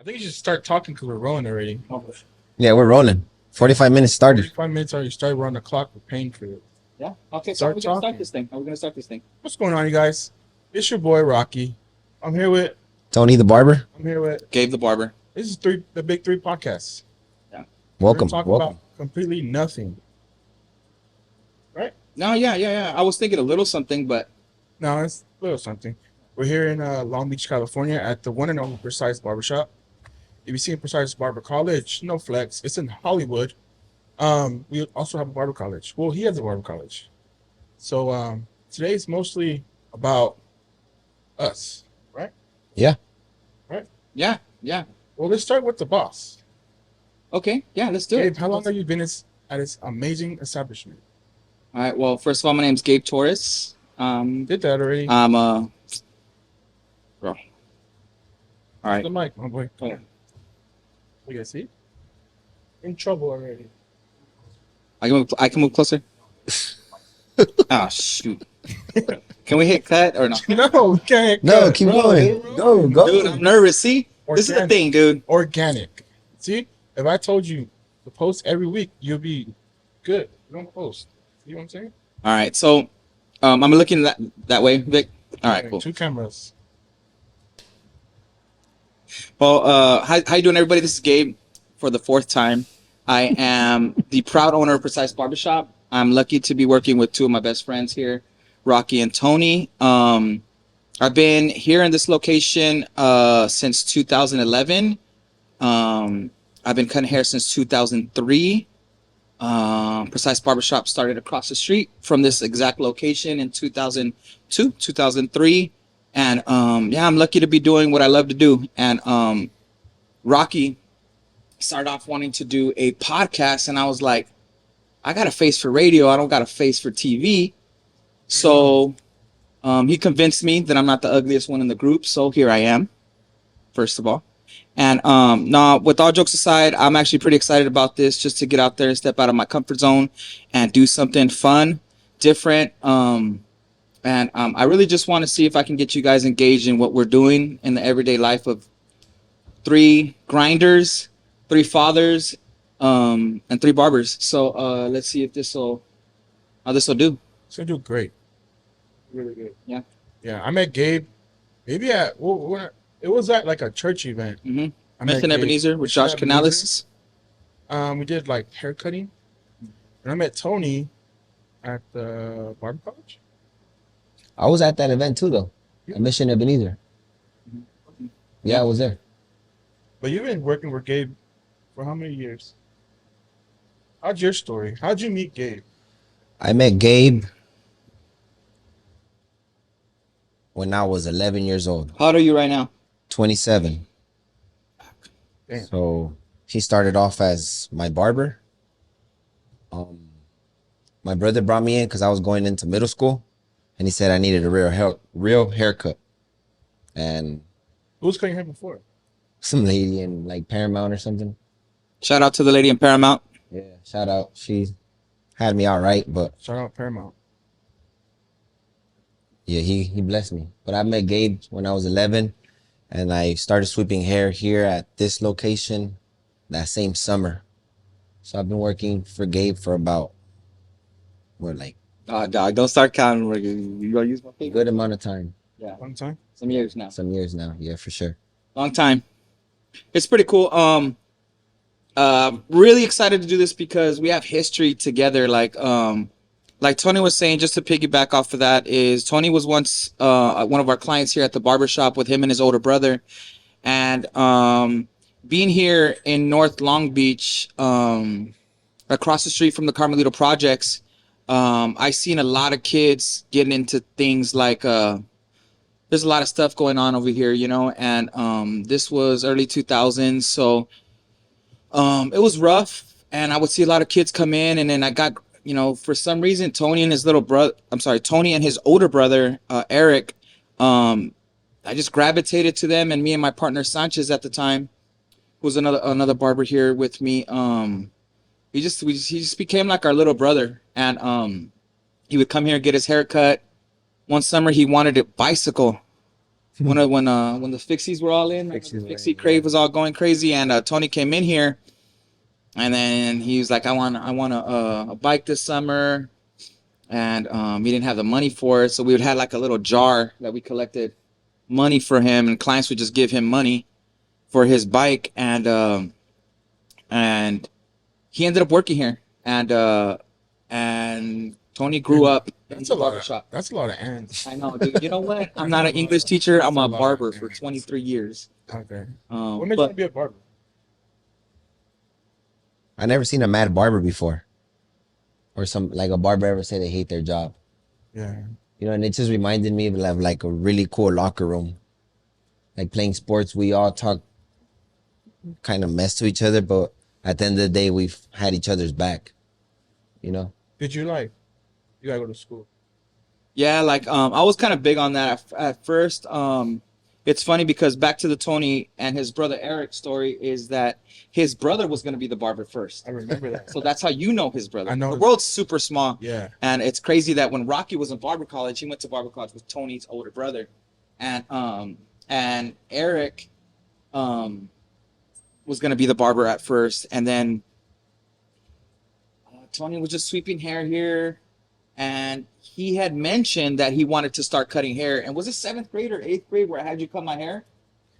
think you should start talking because we're rolling already. Yeah, we're rolling. 45 minutes started. 45 minutes already started. We're on the clock. We're paying for it. Yeah. Okay. So how are we gonna start this thing? How are we gonna start this thing? What's going on, you guys? It's your boy Rocky. I'm here with Tony the barber. I'm here with Gabe the barber. This is the big three podcasts. Yeah. Welcome. We're talking Welcome. about completely nothing. Right? No. Yeah. I was thinking a little something, but No, it's a little something. We're here in Long Beach, California, at the one and only Precise Barbershop. If you see Precise Barber College, no flex. It's in Hollywood. We also have a barber college. Well, he has a barber college. So today's mostly about us, right? Yeah. Right? yeah. Well, let's start with the boss. Okay. Yeah. Let's do Gabe, it. how long have you been at this amazing establishment? All right. Well, first of all, my name's Gabe Torres. Did that already? I'm bro. All right. The mic, my boy. Okay. You guys see? In trouble already. I can move closer. Oh shoot! Can we hit cut or no? No, we can't. No, cut, keep bro. going. Go. Dude, I'm nervous. See, this is the Organic. thing, dude. Organic. See, if I told you to post every week, you'll be good. You don't post. See what I'm saying? All right. So, I'm looking that way, Vic. All right. Okay, Cool. 2 cameras. Well, how you doing, everybody? This is Gabe for the 4th time. I am the proud owner of Precise Barbershop. I'm lucky to be working with 2 of my best friends here, Rocky and Tony. I've been here in this location since 2011. I've been cutting hair since 2003. Precise Barbershop started across the street from this exact location in 2002, 2003. And I'm lucky to be doing what I love to do. And Rocky started off wanting to do a podcast, and I was like, I got a face for radio. I don't got a face for TV. So he convinced me that I'm not the ugliest one in the group. So here I am, first of all. And no, with all jokes aside, I'm actually pretty excited about this, just to get out there and step out of my comfort zone and do something fun, different. And I really just want to see if I can get you guys engaged in what we're doing in the everyday life of 3 grinders, 3 fathers, and 3 barbers. So let's see if how this will do. It's gonna do great. Really good. Yeah. Yeah. I met Gabe. Maybe it was at like a church event. Mm-hmm. I met Myth and Gabe. Ebenezer with Myth and Josh Canales. We did like hair cutting, and I met Tony at the barber college. I was at that event too, though. At Mission Ebenezer. Yeah, I was there. But you've been working with Gabe for how many years? How's your story? How'd you meet Gabe? I met Gabe when I was 11 years old. How old are you right now? 27. Damn. So he started off as my barber. My brother brought me in because I was going into middle school, and he said I needed a real haircut. And Who was cutting hair before? some lady in like Paramount or something. Shout out to the lady in Paramount. Yeah, shout out. She had me all right, but Shout out Paramount. yeah, he blessed me. But I met Gabe when I was 11, and I started sweeping hair here at this location that same summer. So I've been working for Gabe for about, Dog, don't start counting. You gonna use my a finger? good amount of time. Yeah, One time. some years now. Some years now. Yeah, for sure. Long time. It's pretty cool. Really excited to do this because we have history together. Like Tony was saying, just to piggyback off of that, is Tony was once one of our clients here at the barbershop with him and his older brother. And being here in North Long Beach, across the street from the Carmelito Projects, I seen a lot of kids getting into things like there's a lot of stuff going on over here, you know, and this was early 2000s, so it was rough, and I would see a lot of kids come in, and then I got, you know, for some reason, Tony and his older brother, Eric, I just gravitated to them, and me and my partner Sanchez at the time, who was another barber here with me, he just became like our little brother, and he would come here and get his hair cut. One summer he wanted a bicycle when the fixies were all in, like, when the fixie crave was all going crazy, and Tony came in here, and then he was like, I want a bike this summer, and he didn't have the money for it, so we would have like a little jar that we collected money for him, and clients would just give him money for his bike, and he ended up working here, and Tony grew up in That's the a lot. barbershop. That's a lot of ants. I know, dude. You know what? I'm not an English teacher. I'm a barber for 23 years. Okay. What made you But want to be a barber? I never seen a mad barber before, or some like a barber ever say they hate their job. Yeah. You know, and it just reminded me of like a really cool locker room. Like playing sports, we all talk kind of mess to each other, but at the end of the day, we've had each other's back. You know? Did you like? You gotta go to school. yeah, like I was kind of big on that at first. It's funny because back to the Tony and his brother Eric story is that his brother was going to be the barber first. I remember that. So that's how you know his brother. I know The his- world's super small. Yeah. And it's crazy that when Rocky was in barber college, he went to barber college with Tony's older brother. And Eric was going to be the barber at first, and then Tony was just sweeping hair here, and he had mentioned that he wanted to start cutting hair. And was it 7th grade or 8th grade where I had you cut my hair?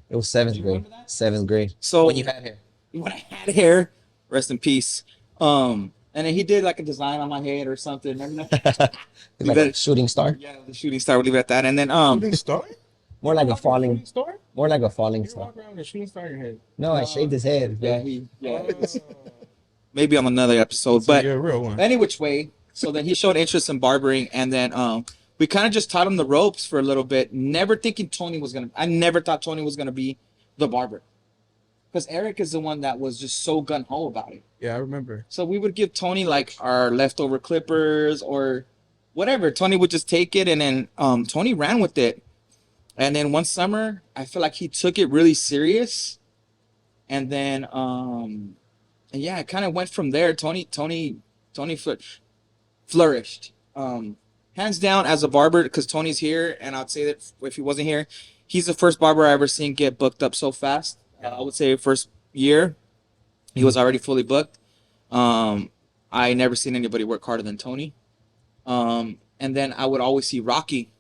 It was seventh Do you grade. remember that? 7th grade. So When you had hair. when I had hair, rest in peace. And then he did like a design on my head or something. Remember that? It's like a shooting star. Yeah, the shooting star. We'll leave it at that. And then Shooting star? More like a falling. Shooting star? More like a falling You star. walk around with a shooting star in your head. No, I shaved his head. yeah, Bro. maybe on another episode. So But you're a real one. any which way, so then he showed interest in barbering, and then we kind of just taught him the ropes for a little bit, never thinking I never thought Tony was gonna be the barber, because Eric is the one that was just so gung-ho about it. Yeah, I remember. So we would give Tony like our leftover clippers or whatever. Tony would just take it, and then Tony ran with it. And then one summer, I feel like he took it really serious, and then and yeah, it kind of went from there. Tony flourished, hands down as a barber, because Tony's here, and I'd say that if he wasn't here, he's the first barber I ever seen get booked up so fast. I would say first year, he was already fully booked. I never seen anybody work harder than Tony. And then I would always see Rocky,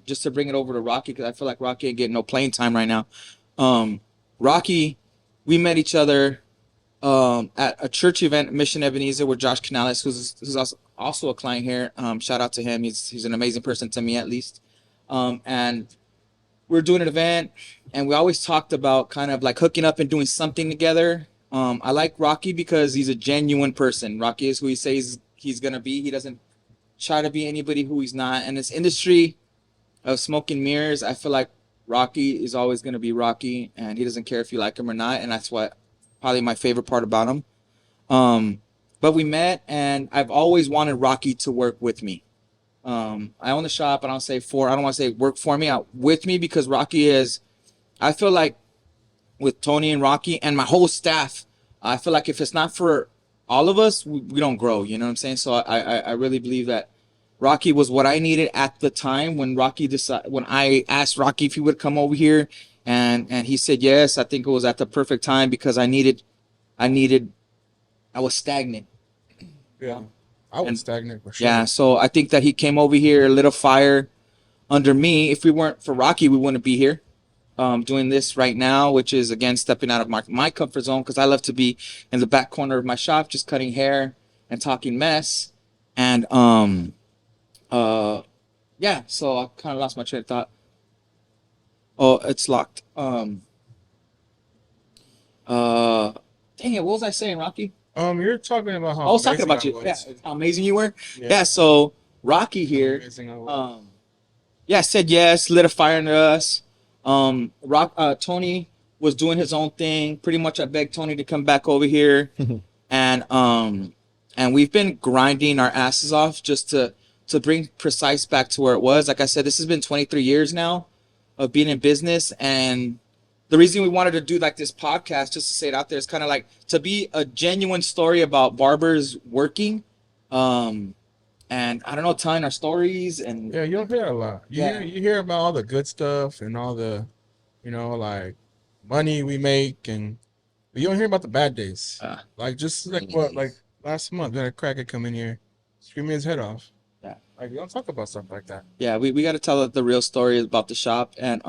just to bring it over to Rocky, because I feel like Rocky ain't getting no playing time right now. Rocky, we met each other at a church event, Mission Ebenezer, with Josh Canales, who's also a client here. Shout out to him. He's an amazing person to me, at least. And we were doing an event, and we always talked about kind of like hooking up and doing something together. I like Rocky because he's a genuine person. Rocky is who he says he's gonna be. He doesn't try to be anybody who he's not. And this industry of smoke and mirrors, I feel like Rocky is always gonna be Rocky, and he doesn't care if you like him or not. And that's what probably my favorite part about him. But we met, and I've always wanted Rocky to work with me. I own the shop. I don't want to say work for me, with me, because Rocky is, I feel like with Tony and Rocky and my whole staff, I feel like if it's not for all of us, we don't grow. You know what I'm saying? So I really believe that Rocky was what I needed at the time when when I asked Rocky if he would come over here, and he said yes. I think it was at the perfect time, because I was stagnant. Yeah. I was stagnant for sure. Yeah, so I think that he came over here, lit a fire under me. If we weren't for Rocky, we wouldn't be here doing this right now, which is, again, stepping out of my comfort zone, because I love to be in the back corner of my shop just cutting hair and talking mess. And yeah, so I kind of lost my train of thought. Oh, it's locked. Dang it, what was I saying, Rocky? You're talking about how I was talking amazing about I you. Yeah, was. how amazing you were. Yeah, so Rocky here. Amazing I was. Yeah, said yes, lit a fire under us. Tony was doing his own thing. Pretty much, I begged Tony to come back over here, and we've been grinding our asses off just to bring Precise back to where it was. Like I said, this has been 23 years now of being in business, and the reason we wanted to do like this podcast, just to say it out there, is kind of like to be a genuine story about barbers working. and I don't know, telling our stories and Yeah, you don't hear a lot. yeah, You hear about all the good stuff and all the, like money we make, and but you don't hear about the bad days. uh, Like just like Rainy what, like days. last month, we had a cracker come in here, screaming his head off. yeah, Like you don't talk about stuff like that. yeah. We got to tell the real story about the shop, and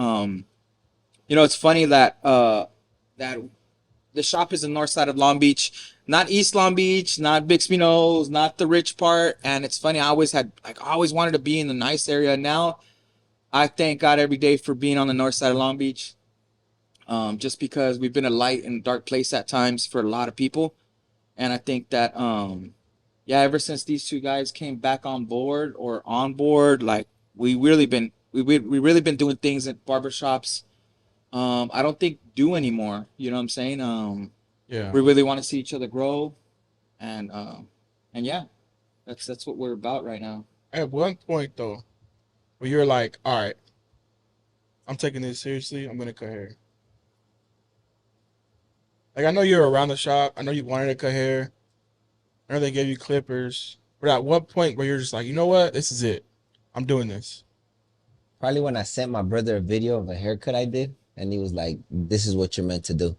it's funny that that the shop is in the north side of Long Beach, not East Long Beach, not Bixby Knolls, not the rich part. And it's funny, I always wanted to be in the nice area. Now I thank God every day for being on the north side of Long Beach, just because we've been a light and dark place at times for a lot of people. And I think that, yeah, ever since these two guys came back on board, like we really been doing things at barbershops. I don't think do anymore. You know what I'm saying? Yeah. We really want to see each other grow, and yeah, that's what we're about right now. At one point though, where you're like, all right, I'm taking this seriously. I'm gonna cut hair. Like I know you're around the shop. I know you wanted to cut hair. I know they gave you clippers. But at what point where you're just like, you know what, this is it. I'm doing this. Probably when I sent my brother a video of a haircut I did, and he was like, "This is what you're meant to do."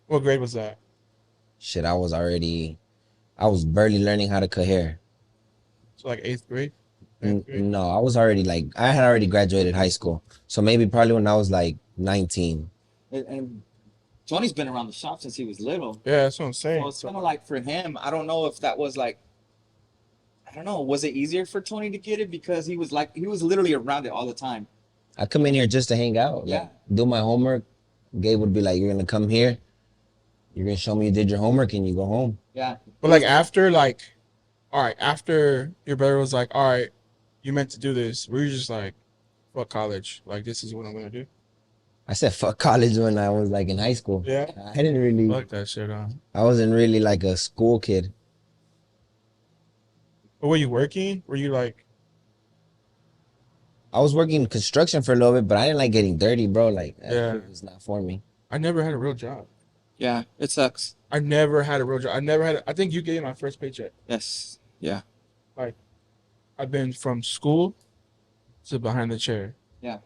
What grade was that? Shit, I was barely learning how to cut hair. So like eighth grade. Ninth grade. No, I was already like, I had already graduated high school. So maybe probably when I was like 19. And Tony's been around the shop since he was little. Yeah, that's what I'm saying. So it's kind of like for him, I don't know if that was like, I don't know, was it easier for Tony to get it because he was literally around it all the time. I come in here just to hang out, like Yeah. do my homework. Gabe would be like, "You're gonna come here, you're gonna show me you did your homework, and you go home." Yeah. But like after all right, after your brother was like, all right, you meant to do this, were you just like, fuck college? Like this is what I'm gonna do? I said fuck college when I was like in high school. Yeah. I didn't really, Fuck that shit, huh? I wasn't really like a school kid. But were you working? Were you like, I was working construction for a little bit, but I didn't like getting dirty, bro. Like that Yeah. shit was not for me. I never had a real job. Yeah. It sucks. I never had a real job. I never had. I think you gave me my first paycheck. Yes. Yeah. Like, I've been from school to behind the chair. Yeah.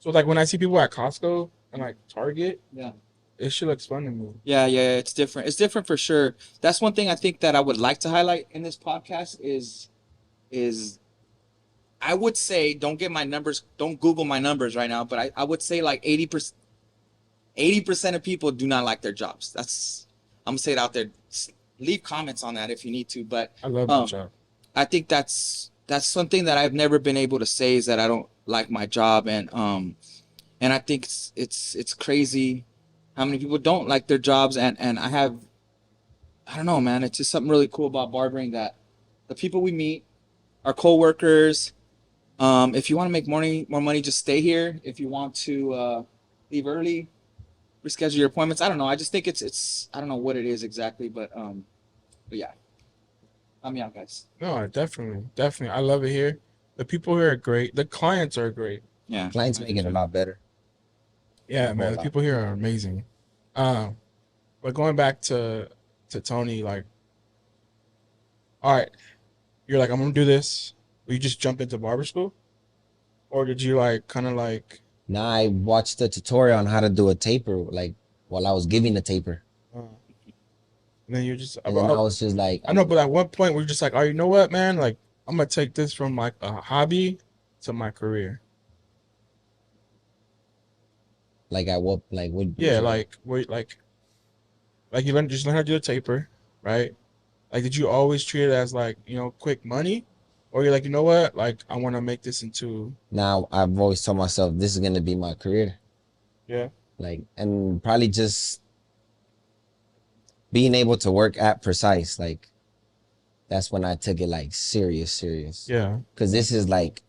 So like when I see people at Costco and like Target, Yeah. it shit looks fun to me. Yeah, yeah, it's different. It's different for sure. That's one thing I think that I would like to highlight in this podcast is I would say don't get my numbers, don't Google my numbers right now, but I would say like 80% of people do not like their jobs. I'm gonna say it out there. Leave comments on that if you need to, but I love my job. I think that's something that I've never been able to say is that I don't like my job, and I think it's crazy how many people don't like their jobs, and I don't know, man, it's just something really cool about barbering that the people we meet, our coworkers, if you want to make more money, just stay here. If you want to leave early, reschedule your appointments. I don't know. I just think it's I don't know what it is exactly, but yeah. I'm out, guys. No, definitely. I love it here. The people here are great. The clients are great. Yeah. Clients make it a lot better. Yeah, A man. whole The lot. people here are amazing. But going back to Tony, like, all right, you're like, I'm gonna do this. Will you just jump into barber school, or did you like kind of like? Now I watched a tutorial on how to do a taper, like while I was giving the taper, And then you're just. and then I was just like, I know, but at one point we're just like, oh, you know what, man? Like, I'm gonna take this from like a hobby to my career. like at what, like what? Yeah, like wait, like you just learn how to do a taper, right? Like, did you always treat it as like quick money, or you're like, you know what, like I want to make this into Now I've always told myself this is gonna be my career, yeah, like, and probably just being able to work at Precise, like that's when I took it like serious, yeah, because this is like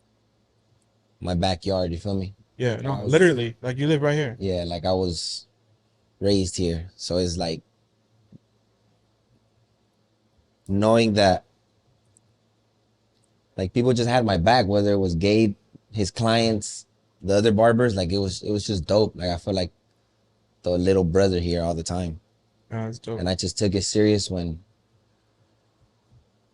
my backyard. You feel me? yeah. No, I was- literally, like you live right here. Yeah, like I was raised here, so it's like knowing that like people just had my back, whether it was Gabe, his clients, the other barbers. Like it was just dope. Like I felt like the little brother here all the time, It's dope. and I just took it serious when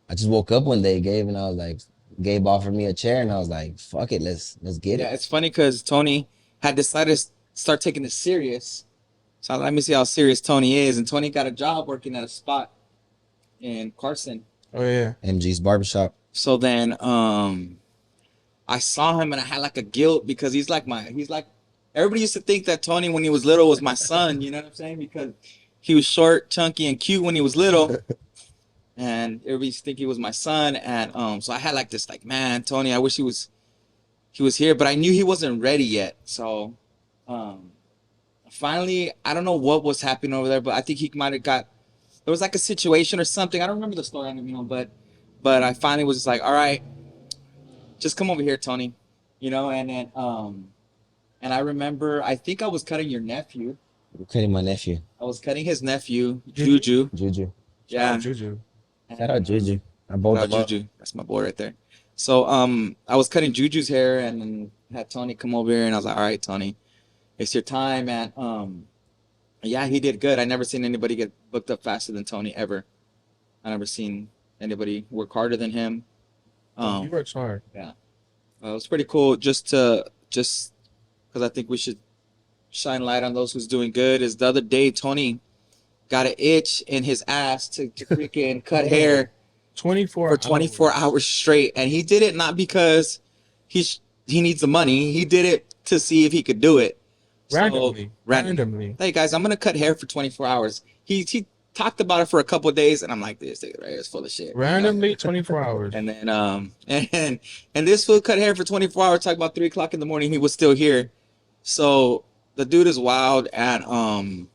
I just woke up one day, Gabe, and I was like, Gabe offered me a chair, and I was like, fuck it, let's get Yeah, it. it's funny because Tony had decided to start taking it serious. So let me see how serious Tony is. And Tony got a job working at a spot in Carson. Oh yeah. MG's barbershop. So then I saw him and I had like a guilt because he's like everybody used to think that Tony when he was little was my son, you know what I'm saying? Because he was short, chunky, and cute when he was little. And everybody used to think he was my son. And so I had like this like, man, Tony, I wish he was here, but I knew he wasn't ready yet. So finally, I don't know what was happening over there, but I think he might have there was like a situation or something. I don't remember the story, but I finally was just like, all right, just come over here, Tony, and then and I remember, I think I was cutting your nephew. You're cutting my nephew. I was cutting his nephew, Juju? Juju. Juju. Yeah. Juju. Shout out Juju. I Shout bowled out him up. Juju. That's my boy right there. So I was cutting Juju's hair and then had Tony come over here and I was like, all right, Tony, it's your time. And yeah, he did good. I never seen anybody get booked up faster than Tony ever. I never seen anybody work harder than him. He works hard. It was pretty cool just because I think we should shine light on those who's doing good. Is the other day Tony got an itch in his ass to freaking cut hair 24 for 24 hours straight, and he did it not because he needs the money. He did it to see if he could do it. Randomly. Hey guys, I'm gonna cut hair for 24 hours. He talked about it for a couple of days, and I'm like, this thing right here is full of shit. Randomly, 24 hours. And then and this fool cut hair for 24 hours. Talking about 3 o'clock in the morning, he was still here. So the dude is wild, and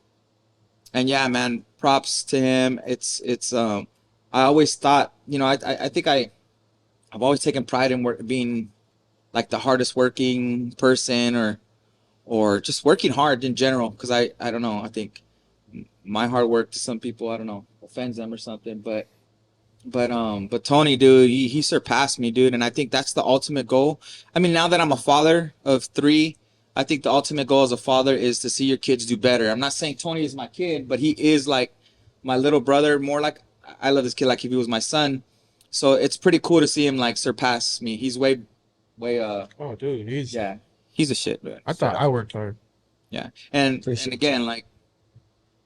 yeah, man, props to him. It's I always thought, I think I've always taken pride in being like the hardest working person or just working hard in general. Cause I don't know. I think my hard work to some people, I don't know, offends them or something, but Tony, dude, he surpassed me, dude. And I think that's the ultimate goal. I mean, now that I'm a father of 3, I think the ultimate goal as a father is to see your kids do better. I'm not saying Tony is my kid, but he is like my little brother, more like I love this kid like if he was my son. So it's pretty cool to see him like surpass me. He's way Oh, dude, he's a shit, man. I thought I worked hard. Yeah. And again, like,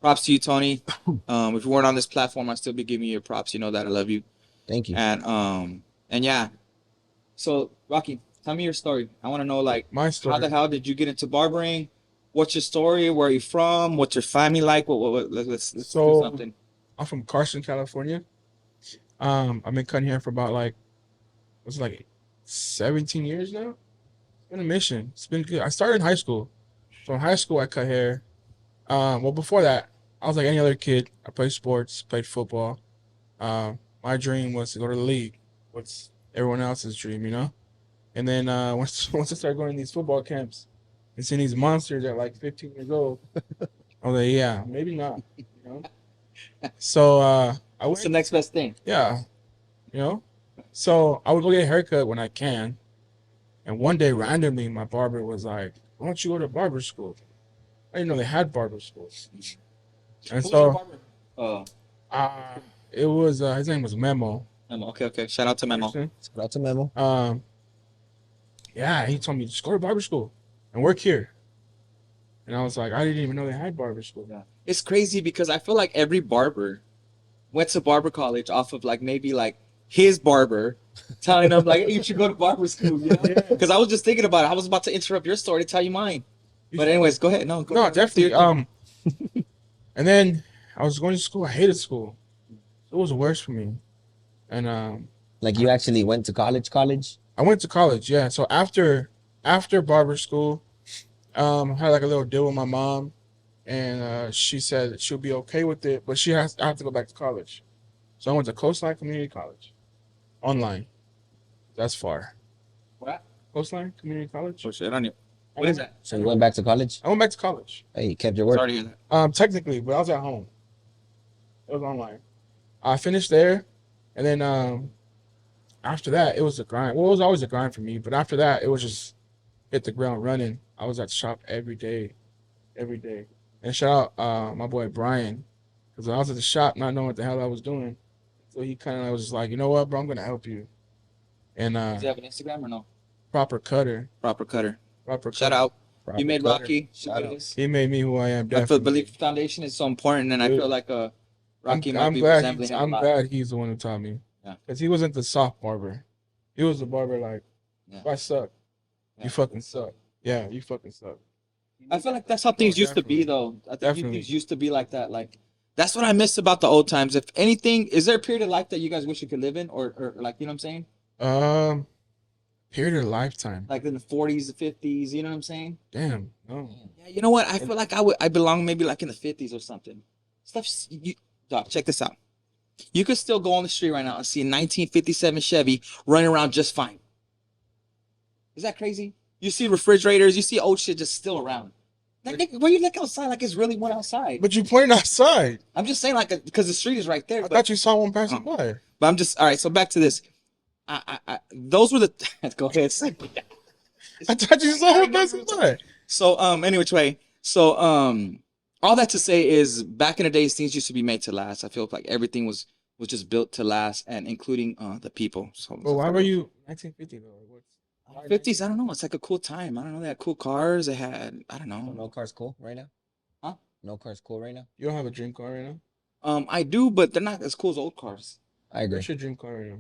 props to you, Tony. If you weren't on this platform, I'd still be giving you your props. You know that I love you. Thank you. And yeah. So Rocky, tell me your story. I want to know, like, My story. how the hell did you get into barbering? What's your story? Where are you from? What's your family like? Let's do something. I'm from Carson, California. I've been cutting hair for about like 17 years now. It's been a mission. It's been good. I started in high school. So in high school I cut hair. Well, before that, I was like any other kid. I played sports, played football. My dream was to go to the league. What's everyone else's dream, And then once I started going to these football camps and seeing these monsters at like 15 years old, I was like, yeah, maybe not. So I What's the next best thing? Yeah, So I would go get a haircut when I can. And one day, randomly, my barber was like, why don't you go to barber school? I didn't know they had barber schools. And Who's so your barber? it was, his name was Memo. Memo. Okay. Shout out to Memo. Shout out to Memo. Yeah, he told me, just go to barber school and work here. And I was like, I didn't even know they had barber school. Yeah. It's crazy because I feel like every barber went to barber college off of like maybe like his barber telling them like, hey, you should go to barber school, Because I was just thinking about it. I was about to interrupt your story to tell you mine. But anyways, go ahead. No, definitely. And then I was going to school. I hated school. It was worse for me. And like you actually went to college? I went to college, yeah. So after barber school, I had like a little deal with my mom, and she said that she'll be okay with it, but I have to go back to college. So I went to Coastline Community College, online. That's far. What? Coastline Community College. Oh shit, I don't know. What is that? So you went back to college? I went back to college. Hey, you kept your word. Sorry to hear that. Technically, but I was at home. It was online. I finished there, and then after that, it was a grind. Well, it was always a grind for me, but after that, it was just hit the ground running. I was at the shop every day. And shout out my boy Brian, because when I was at the shop not knowing what the hell I was doing, So he kind of was just like, you know what, bro, I'm gonna help you. And Does he have an Instagram or no? proper cutter, Proper Cutter. proper Shout cutter. out. Proper You made cutter. Rocky. Shout out. He made me who I am. I feel Definitely. belief foundation is so important, and I Dude. feel like Rocky might I'm be glad. resembling him a I'm lot. glad he's the one who taught me. Yeah. Because he wasn't the soft barber. He was the barber like, Yeah. if I suck, Yeah. you fucking suck. Yeah, you fucking suck. I feel like that's how things used to be, definitely. though. I think Definitely. things used to be like that. Like, that's what I miss about the old times. If anything, is there a period of life that you guys wish you could live in, or like, you know what I'm saying? Period of lifetime. Like in the 40s, the 50s, you know what I'm saying? Damn. No. Yeah, you know what? I feel like I belong maybe like in the 50s or something. Dog, check this out. You could still go on the street right now and see a 1957 Chevy running around just fine. Is that crazy? You see refrigerators, you see old shit just still around. Like, nigga, where you look outside like it's really one outside. But you pointed outside. I'm just saying, like, because the street is right there. I But, thought you saw one passing by. but I'm just all right. So back to this. Those were the. Go ahead. I thought you saw one passing by. So any which way. So all that to say is back in the days things used to be made to last. I feel like everything was just built to last, and including the people. So Well, why were you 1950 though? What's 50s? I don't know. It's like a cool time. I don't know. They had cool cars. They had I don't know. No car's cool right now. Huh? No car's cool right now. You don't have a dream car right now? I do, but they're not as cool as old cars. I agree. What's your dream car right now?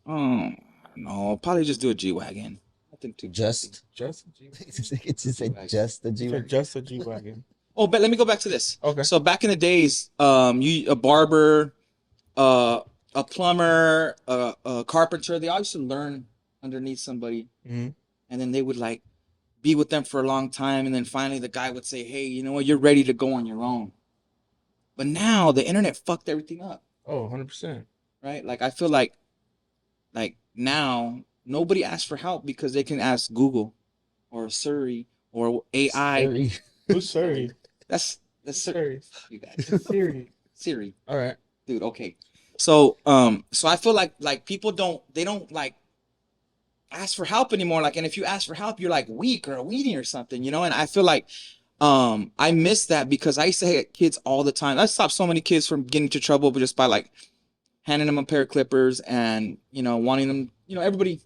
I don't know. I'll probably just do a G-Wagon. Nothing too Just Just a G. it just said just the G. Just a G wagon. Oh, but let me go back to this. Okay. So back in the days, you a barber, a plumber, a carpenter, they all used to learn underneath somebody, Mm-hmm. and then they would like be with them for a long time, and then finally the guy would say, "Hey, you know what? You're ready to go on your own." But now the internet fucked everything up, Oh, 100%. right? Like I feel like now nobody asks for help because they can ask Google or Siri or AI. Siri. Who's Siri? That's Siri. you guys. Siri. Siri. All right. Dude, okay. So I feel like people don't like ask for help anymore. Like, and if you ask for help, you're like weak or a weenie or something, you know? And I feel like I miss that because I used to hit kids all the time. I stopped so many kids from getting into trouble but just by like handing them a pair of clippers and, you know, wanting them, you know, everybody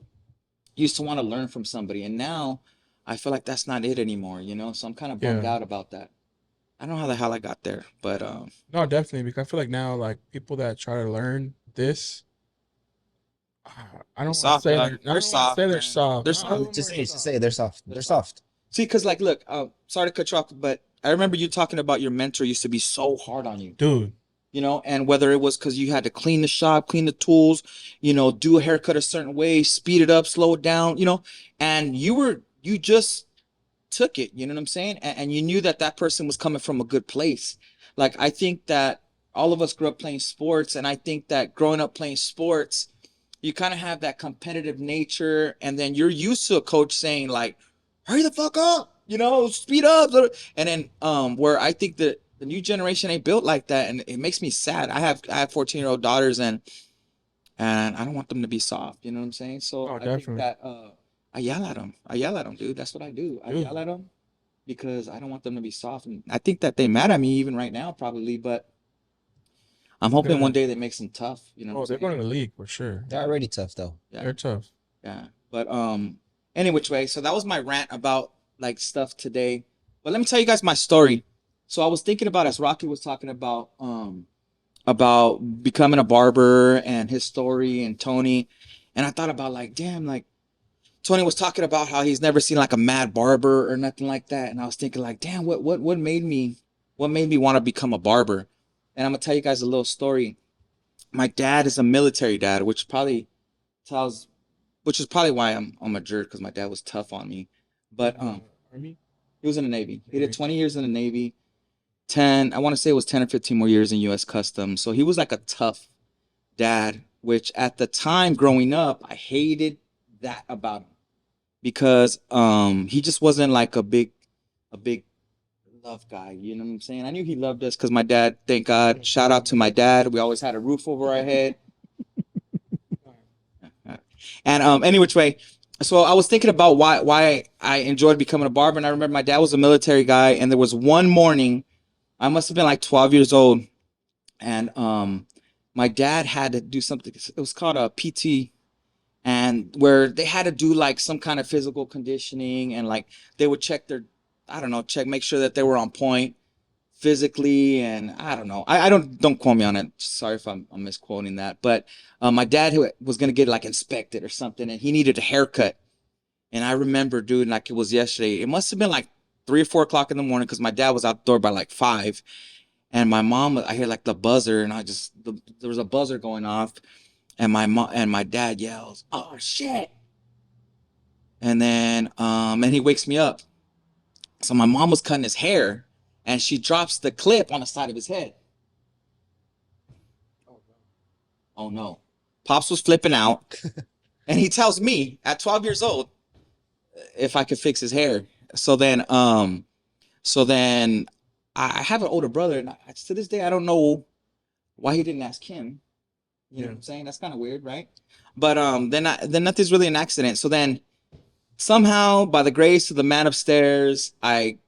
used to want to learn from somebody. And now I feel like that's not it anymore, you know? So I'm kind of bummed out about that. I don't know how the hell I got there, but No, definitely, because I feel like now, like people that try to learn this, I don't want to Soft, say dog. they're soft. Say they're soft. They're I don't soft. Just wanna say they're soft. They're soft. see, because like, look, sorry to cut you off, but I remember you talking about your mentor used to be so hard on you, dude. you know, and whether it was because you had to clean the shop, clean the tools, you know, do a haircut a certain way, speed it up, slow it down, you know, and you just took it, you know what I'm saying? And you knew that that person was coming from a good place. Like, I think that all of us grew up playing sports, and I think that growing up playing sports, you kind of have that competitive nature, and then you're used to a coach saying like, hurry the fuck up, you know, speed up. And then where I think that the new generation ain't built like that, and it makes me sad. I have 14-year-old daughters, and I don't want them to be soft, you know what I'm saying? So Oh, I think definitely. that I yell at them. I yell at them, dude. That's what I do. I Dude. yell at them because I don't want them to be soft, and I think that they mad at me even right now probably, but I'm hoping one day they make them tough, you know what Oh, I'm they're saying? going to the league for sure. They're already tough though. Yeah. They're tough. Yeah. But any which way, so that was my rant about like stuff today. But let me tell you guys my story. So I was thinking about, as Rocky was talking about becoming a barber and his story, and Tony, and I thought about like, damn, like Tony was talking about how he's never seen like a mad barber or nothing like that, and I was thinking like, damn, what made me want to become a barber? And I'm gonna tell you guys a little story. My dad is a military dad, which is probably why I'm a jerk, because my dad was tough on me. But Army? he was in the Navy. He did 20 years in the Navy. I want to say it was 10 or 15 more years in U.S. Customs. So he was like a tough dad, which at the time growing up, I hated that about him, because he just wasn't like a big love guy. You know what I'm saying? I knew he loved us because my dad, thank God, shout out to my dad. We always had a roof over our head. And any which way, so I was thinking about why I enjoyed becoming a barber, and I remember my dad was a military guy, and there was one morning, I must have been like 12 years old, and my dad had to do something. It was called a PT, and where they had to do like some kind of physical conditioning, and like they would check their, I don't know, make sure that they were on point physically, and I don't know. I don't quote me on it. Sorry if I'm misquoting that, but my dad who was gonna get like inspected or something, and he needed a haircut. And I remember, dude, like it was yesterday. It must have been like 3 or 4 o'clock in the morning because my dad was out the door by like 5. And my mom, I hear like the buzzer, and there was a buzzer going off, and my mom and my dad yells, "Oh shit!" And then, and he wakes me up. So my mom was cutting his hair, and she drops the clip on the side of his head. Oh no! Pops was flipping out, and he tells me at 12 years old if I could fix his hair. So then, I have an older brother, and to this day I don't know why he didn't ask him. You know what I'm saying? That's kind of weird, right? But then nothing's really an accident. So then somehow, by the grace of the man upstairs, I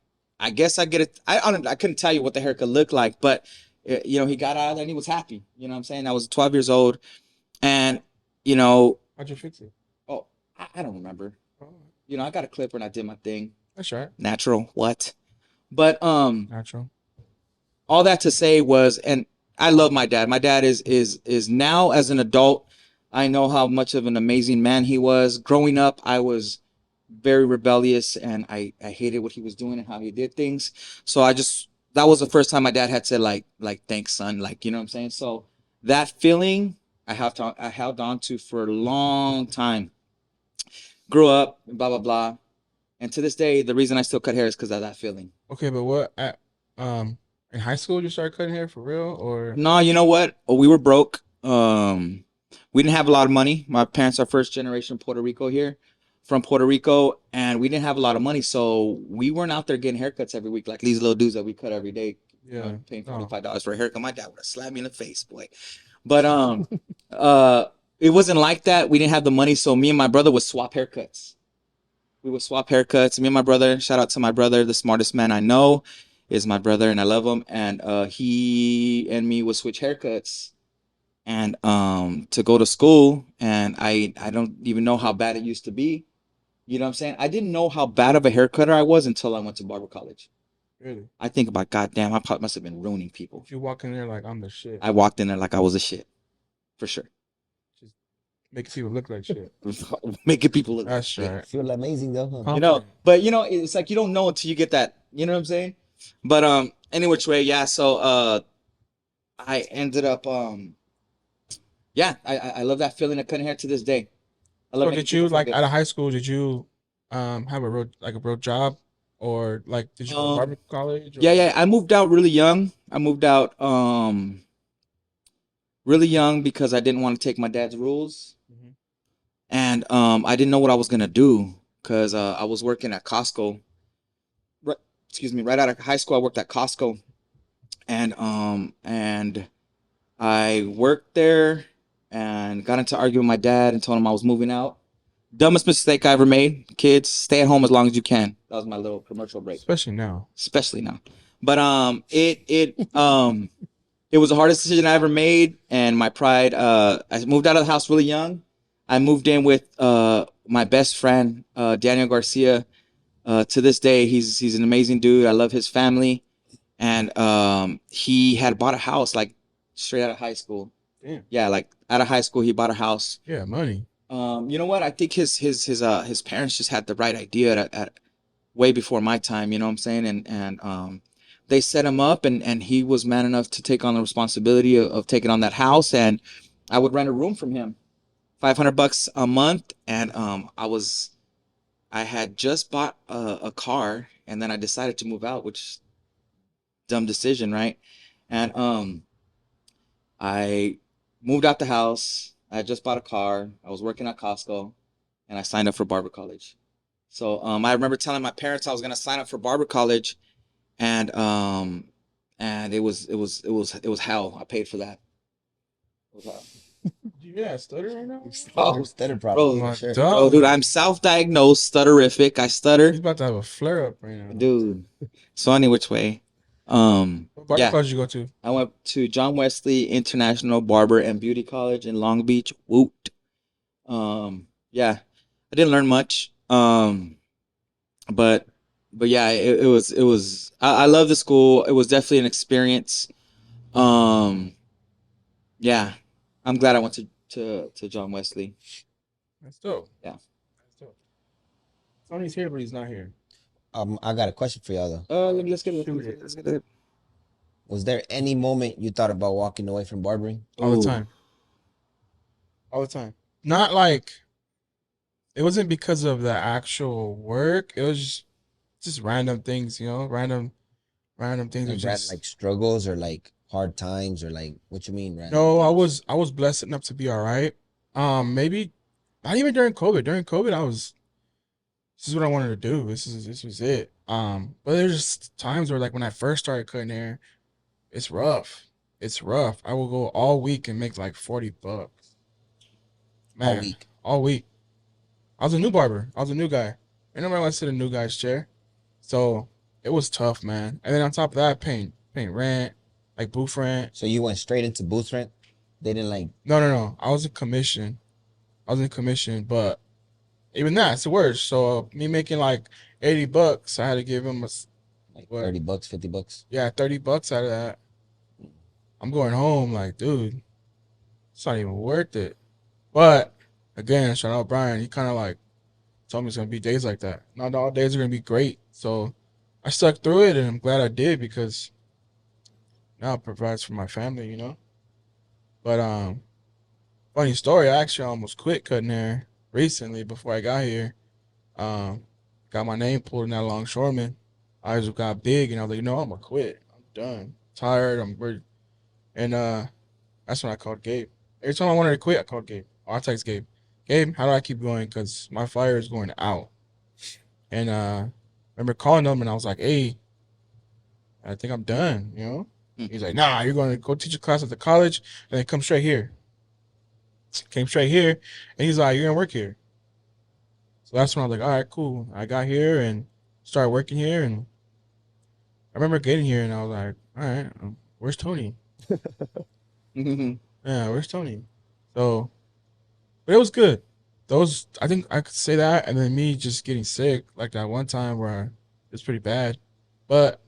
guess I get it. I couldn't tell you what the haircut looked like, but he got out of there and he was happy. You know what I'm saying? I was 12 years old, and How'd you fix it? oh, I don't remember. Oh, I got a clipper and I did my thing. that's right. Natural, what? But Natural. all that to say was, and I love my dad. My dad is now, as an adult, I know how much of an amazing man he was. Growing up, I was very rebellious, and I hated what he was doing and how he did things. So that was the first time my dad had said like thanks, son, like, you know what I'm saying? So that feeling I held on to for a long time. Grew up, blah blah blah. And to this day, the reason I still cut hair is because of that feeling. Okay, but what in high school you started cutting hair for real, or No, you know what? We were broke. We didn't have a lot of money. My parents are first generation Puerto Rico here, from Puerto Rico, and we didn't have a lot of money, so we weren't out there getting haircuts every week like these little dudes that we cut every day. yeah, Paying no. $45 for a haircut. My dad would have slapped me in the face, boy. But it wasn't like that. We didn't have the money, so me and my brother would swap haircuts. We would swap haircuts. Me and my brother, shout out to my brother, the smartest man I know is my brother, and I love him. And he and me would switch haircuts, and to go to school. And I don't even know how bad it used to be. You know what I'm saying? I didn't know how bad of a haircutter I was until I went to barber college. Really? I think about, goddamn, I probably must have been ruining people. If you walk in there like I'm the shit, I walked in there like I was a shit, for sure. making people look like shit. Making people look. That's right. Feel amazing though, huh? But it's like you don't know until you get that. You know what I'm saying? But any which way, yeah. So I ended up yeah. I love that feeling of cutting hair to this day. I love. So did you like out of high school? Did you have a real job, or like did you go to barber college? Or? Yeah. I moved out really young. I moved out really young because I didn't want to take my dad's rules, and I didn't know what I was gonna do because I was working at Costco. Right out of high school, I worked at Costco, and I worked there and got into arguing with my dad and told him I was moving out. Dumbest mistake I ever made. Kids, stay at home as long as you can. That was my little commercial break. Especially now. But it was the hardest decision I ever made, and my pride. I moved out of the house really young. I moved in with my best friend, Daniel Garcia. To this day, he's an amazing dude. I love his family, and he had bought a house like straight out of high school. Damn. Yeah, like out of high school, he bought a house. Yeah, money. You know what? I think his parents just had the right idea at way before my time. You know what I'm saying? And they set him up, and he was man enough to take on the responsibility of taking on that house. And I would rent a room from him, $500 a month. And I had just bought a car, and then I decided to move out, which dumb decision, right? And I moved out the house. I had just bought a car. I was working at Costco, and I signed up for barber college. So I remember telling my parents I was gonna sign up for barber college, and it was hell. I paid for that. It was hell. Yeah, stutter right now. Oh, stutter problem. Sure. Bro, dude, I'm self-diagnosed stutterific. I stutter. He's about to have a flare up right now, dude. So any which way, What barber Yeah, college did you go to? I went to John Wesley International Barber and Beauty College in Long Beach. Woot. Yeah, I didn't learn much. But yeah, it was. I love the school. It was definitely an experience. Um, yeah, I'm glad I went to John Wesley. That's dope. Yeah. That's dope. Tony's here, but he's not here. I got a question for y'all though. Let's get it. Shoot it. Let's get it. Was there any moment you thought about walking away from barbering? All the Ooh. time. All the time. Not like it wasn't because of the actual work. It was just random things, you know, random things. Are Like, just like struggles or like hard times or like what you mean, random no. things? I was blessed enough to be all right. Maybe not even during COVID. During COVID, I was. This is what I wanted to do. This was it. But there's just times where like when I first started cutting hair, it's rough. It's rough. I will go all week and make like $40. All Man, week. all week. I was a new barber. I was a new guy. Ain't nobody wants to sit in a new guy's chair. So it was tough, man. And then on top of that, paying rent, like booth rent. So you went straight into booth rent? They didn't like No. I was in commission. But even that's the worst. So me making like $80, I had to give him like what? $30, $50. $30 out of that. I'm going home like, dude, it's not even worth it. But again, shout out Brian. He kind of like told me it's gonna be days like that. Not all days are gonna be great. So I stuck through it, and I'm glad I did because now it provides for my family, you know. But funny story. I actually almost quit cutting hair recently before I got here. Um, got my name pulled in that longshoreman. I just got big, and I was like, I'm gonna quit. I'm done. Tired. I'm ready. And that's when I called Gabe. Every time I wanted to quit, I called Gabe. Or I text Gabe. Gabe, how do I keep going? Because my fire is going out. And I remember calling him and I was like, hey, I think I'm done, you know? He's like, nah, you're going to go teach a class at the college and then come straight here. Came straight here. And he's like, you're going to work here. So that's when I was like, all right, cool. I got here and started working here. And I remember getting here and I was like, all right, where's Tony? Yeah, where's Tony? So, but it was good. I think I could say that, and then me just getting sick, like that one time where it was pretty bad. But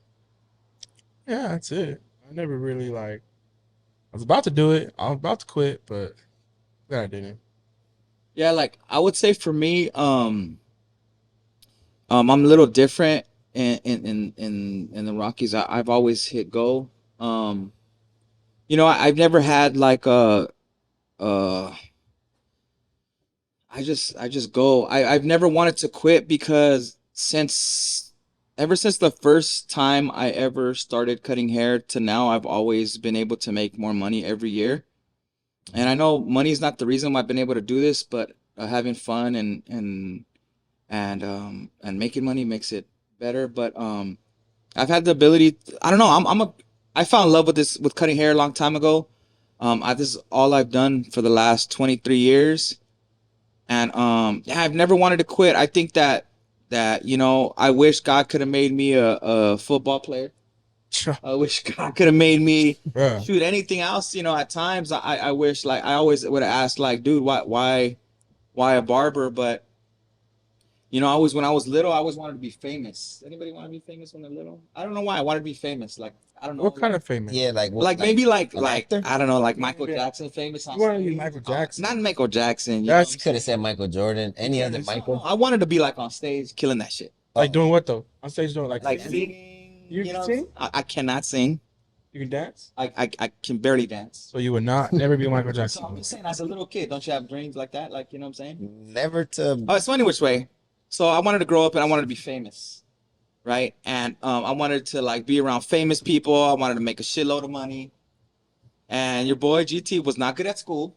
yeah, that's it. I never really like. I was about to do it. I was about to quit, but glad I didn't. Yeah, like I would say for me, I'm a little different in the Rockies. I've always hit go. I've never had like uh I just go. I've never wanted to quit because ever since the first time I ever started cutting hair to now, I've always been able to make more money every year. And I know money is not the reason why I've been able to do this, but having fun and making money makes it better. But I've had the ability. I don't know. I fell in love with cutting hair a long time ago. This is all I've done for the last 23 years. And yeah, I've never wanted to quit. I think that I wish God could have made me a football player. I wish God could have made me Bruh. shoot anything else. At times I wish, like, I always would have asked, like, dude, why a barber? But always when I was little, I always wanted to be famous. Anybody want to be famous when they're little? I don't know why I wanted to be famous. Like, I don't know. What kind of famous? Yeah, like what, Like maybe like an actor? I don't know, like Michael Yeah. Jackson famous on You want to be stage. Michael Jackson? Not Michael Jackson. You That's- know You could have said Michael Jordan, any other what I'm saying? Michael. I wanted to be like on stage, killing that shit. Like doing what though? On stage doing like Singing. You can sing? I cannot sing. You can dance? I can barely dance. So you would not never be Michael So Jackson. I'm just saying, as a little kid, don't you have dreams like that? Like, you know what I'm saying? Never to. Oh, it's funny which way. So I wanted to grow up and I wanted to be famous, right? And I wanted to like be around famous people. I wanted to make a shitload of money. And your boy GT was not good at school.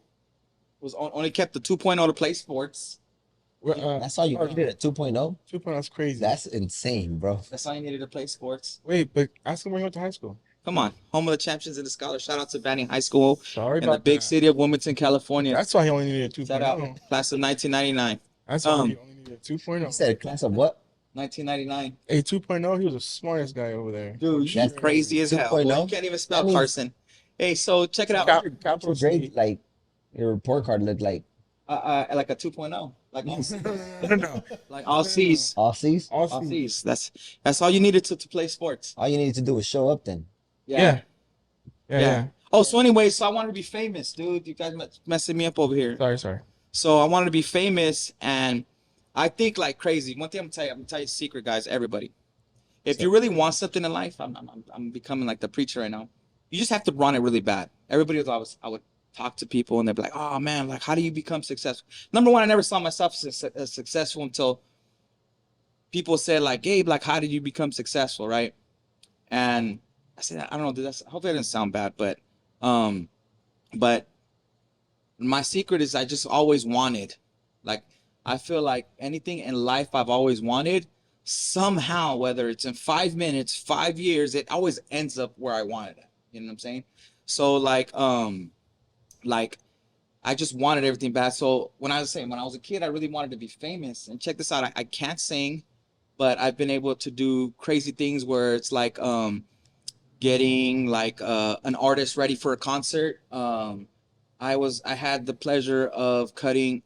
Was only kept the 2.0 to play sports. That's all you needed, a 2.0? 2.0 is crazy. That's insane, bro. That's all you needed to play sports. Wait, but ask him where he went to high school. Come on, home of the champions and the scholars. Shout out to Banning High School Sorry in about the big that. city of Wilmington, California. That's why he only needed a 2.0. Shout out, class of 1999. That's why he only needed a 2.0. You said a class of what? 1999. Hey, 2.0, he was the smartest guy over there. Dude, That's you're crazy as hell. Boy. 2.0? You can't even spell That means- Carson. Hey, so check it out. Capital Your grade, C. like your report card looked like Like a 2.0. Like all C's. No. Like all C's. all C's. All All C. C's. That's all you needed to play sports. All you needed to do was show up then. Yeah. Yeah. Yeah. Oh, so anyway, so I wanted to be famous, dude. You guys messing me up over here. Sorry. So I wanted to be famous, and I think like crazy. One thing I'm gonna tell you a secret, guys. Everybody, if you really want something in life, I'm becoming like the preacher right now. You just have to want it really bad. Everybody was I would talk to people, and they'd be like, "Oh man, like how do you become successful?" Number one, I never saw myself as successful until people said like, "Gabe, like how did you become successful?" Right? And I said, I don't know. Hopefully, that didn't sound bad, but my secret is I just always wanted, like, I feel like anything in life I've always wanted, somehow, whether it's in 5 minutes, 5 years, it always ends up where I wanted it. You know what I'm saying? So like I just wanted everything bad. So when I was a kid, I really wanted to be famous. And check this out, I can't sing, but I've been able to do crazy things where it's like getting like an artist ready for a concert. I had the pleasure of cutting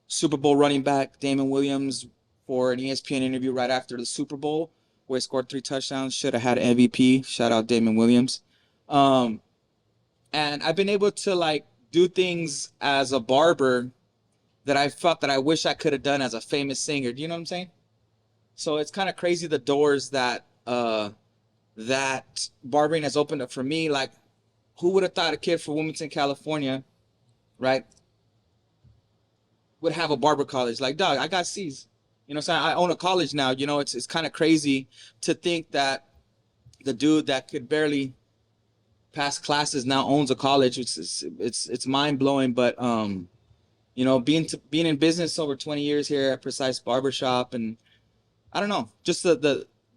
Super Bowl running back Damon Williams for an ESPN interview right after the Super Bowl, where he scored 3 touchdowns. Should have had MVP. Shout out Damon Williams. And I've been able to like do things as a barber that I felt that I wish I could have done as a famous singer. Do you know what I'm saying? So it's kind of crazy the doors that that barbering has opened up for me. Like, who would have thought a kid from Wilmington, California, right, would have a barber college? Like, dog, I got C's. You know what I'm saying? I own a college now. You know, it's kind of crazy to think that the dude that could barely pass classes now owns a college. It's mind blowing. But you know, being in business over 20 years here at Precise Barbershop, and I don't know, just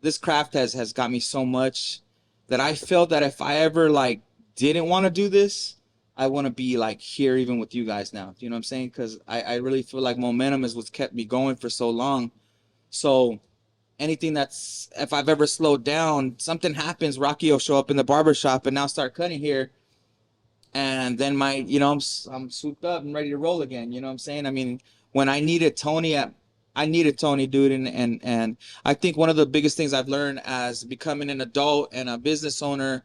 this craft has got me so much that I felt that if I ever like didn't want to do this, I want to be like here even with you guys now. Do you know what I'm saying? Because I really feel like momentum is what's kept me going for so long. So anything that's, if I've ever slowed down, something happens, Rocky will show up in the barbershop and now start cutting here. And then I'm swooped up and ready to roll again. You know what I'm saying? I mean, when I needed Tony, dude. And I think one of the biggest things I've learned as becoming an adult and a business owner,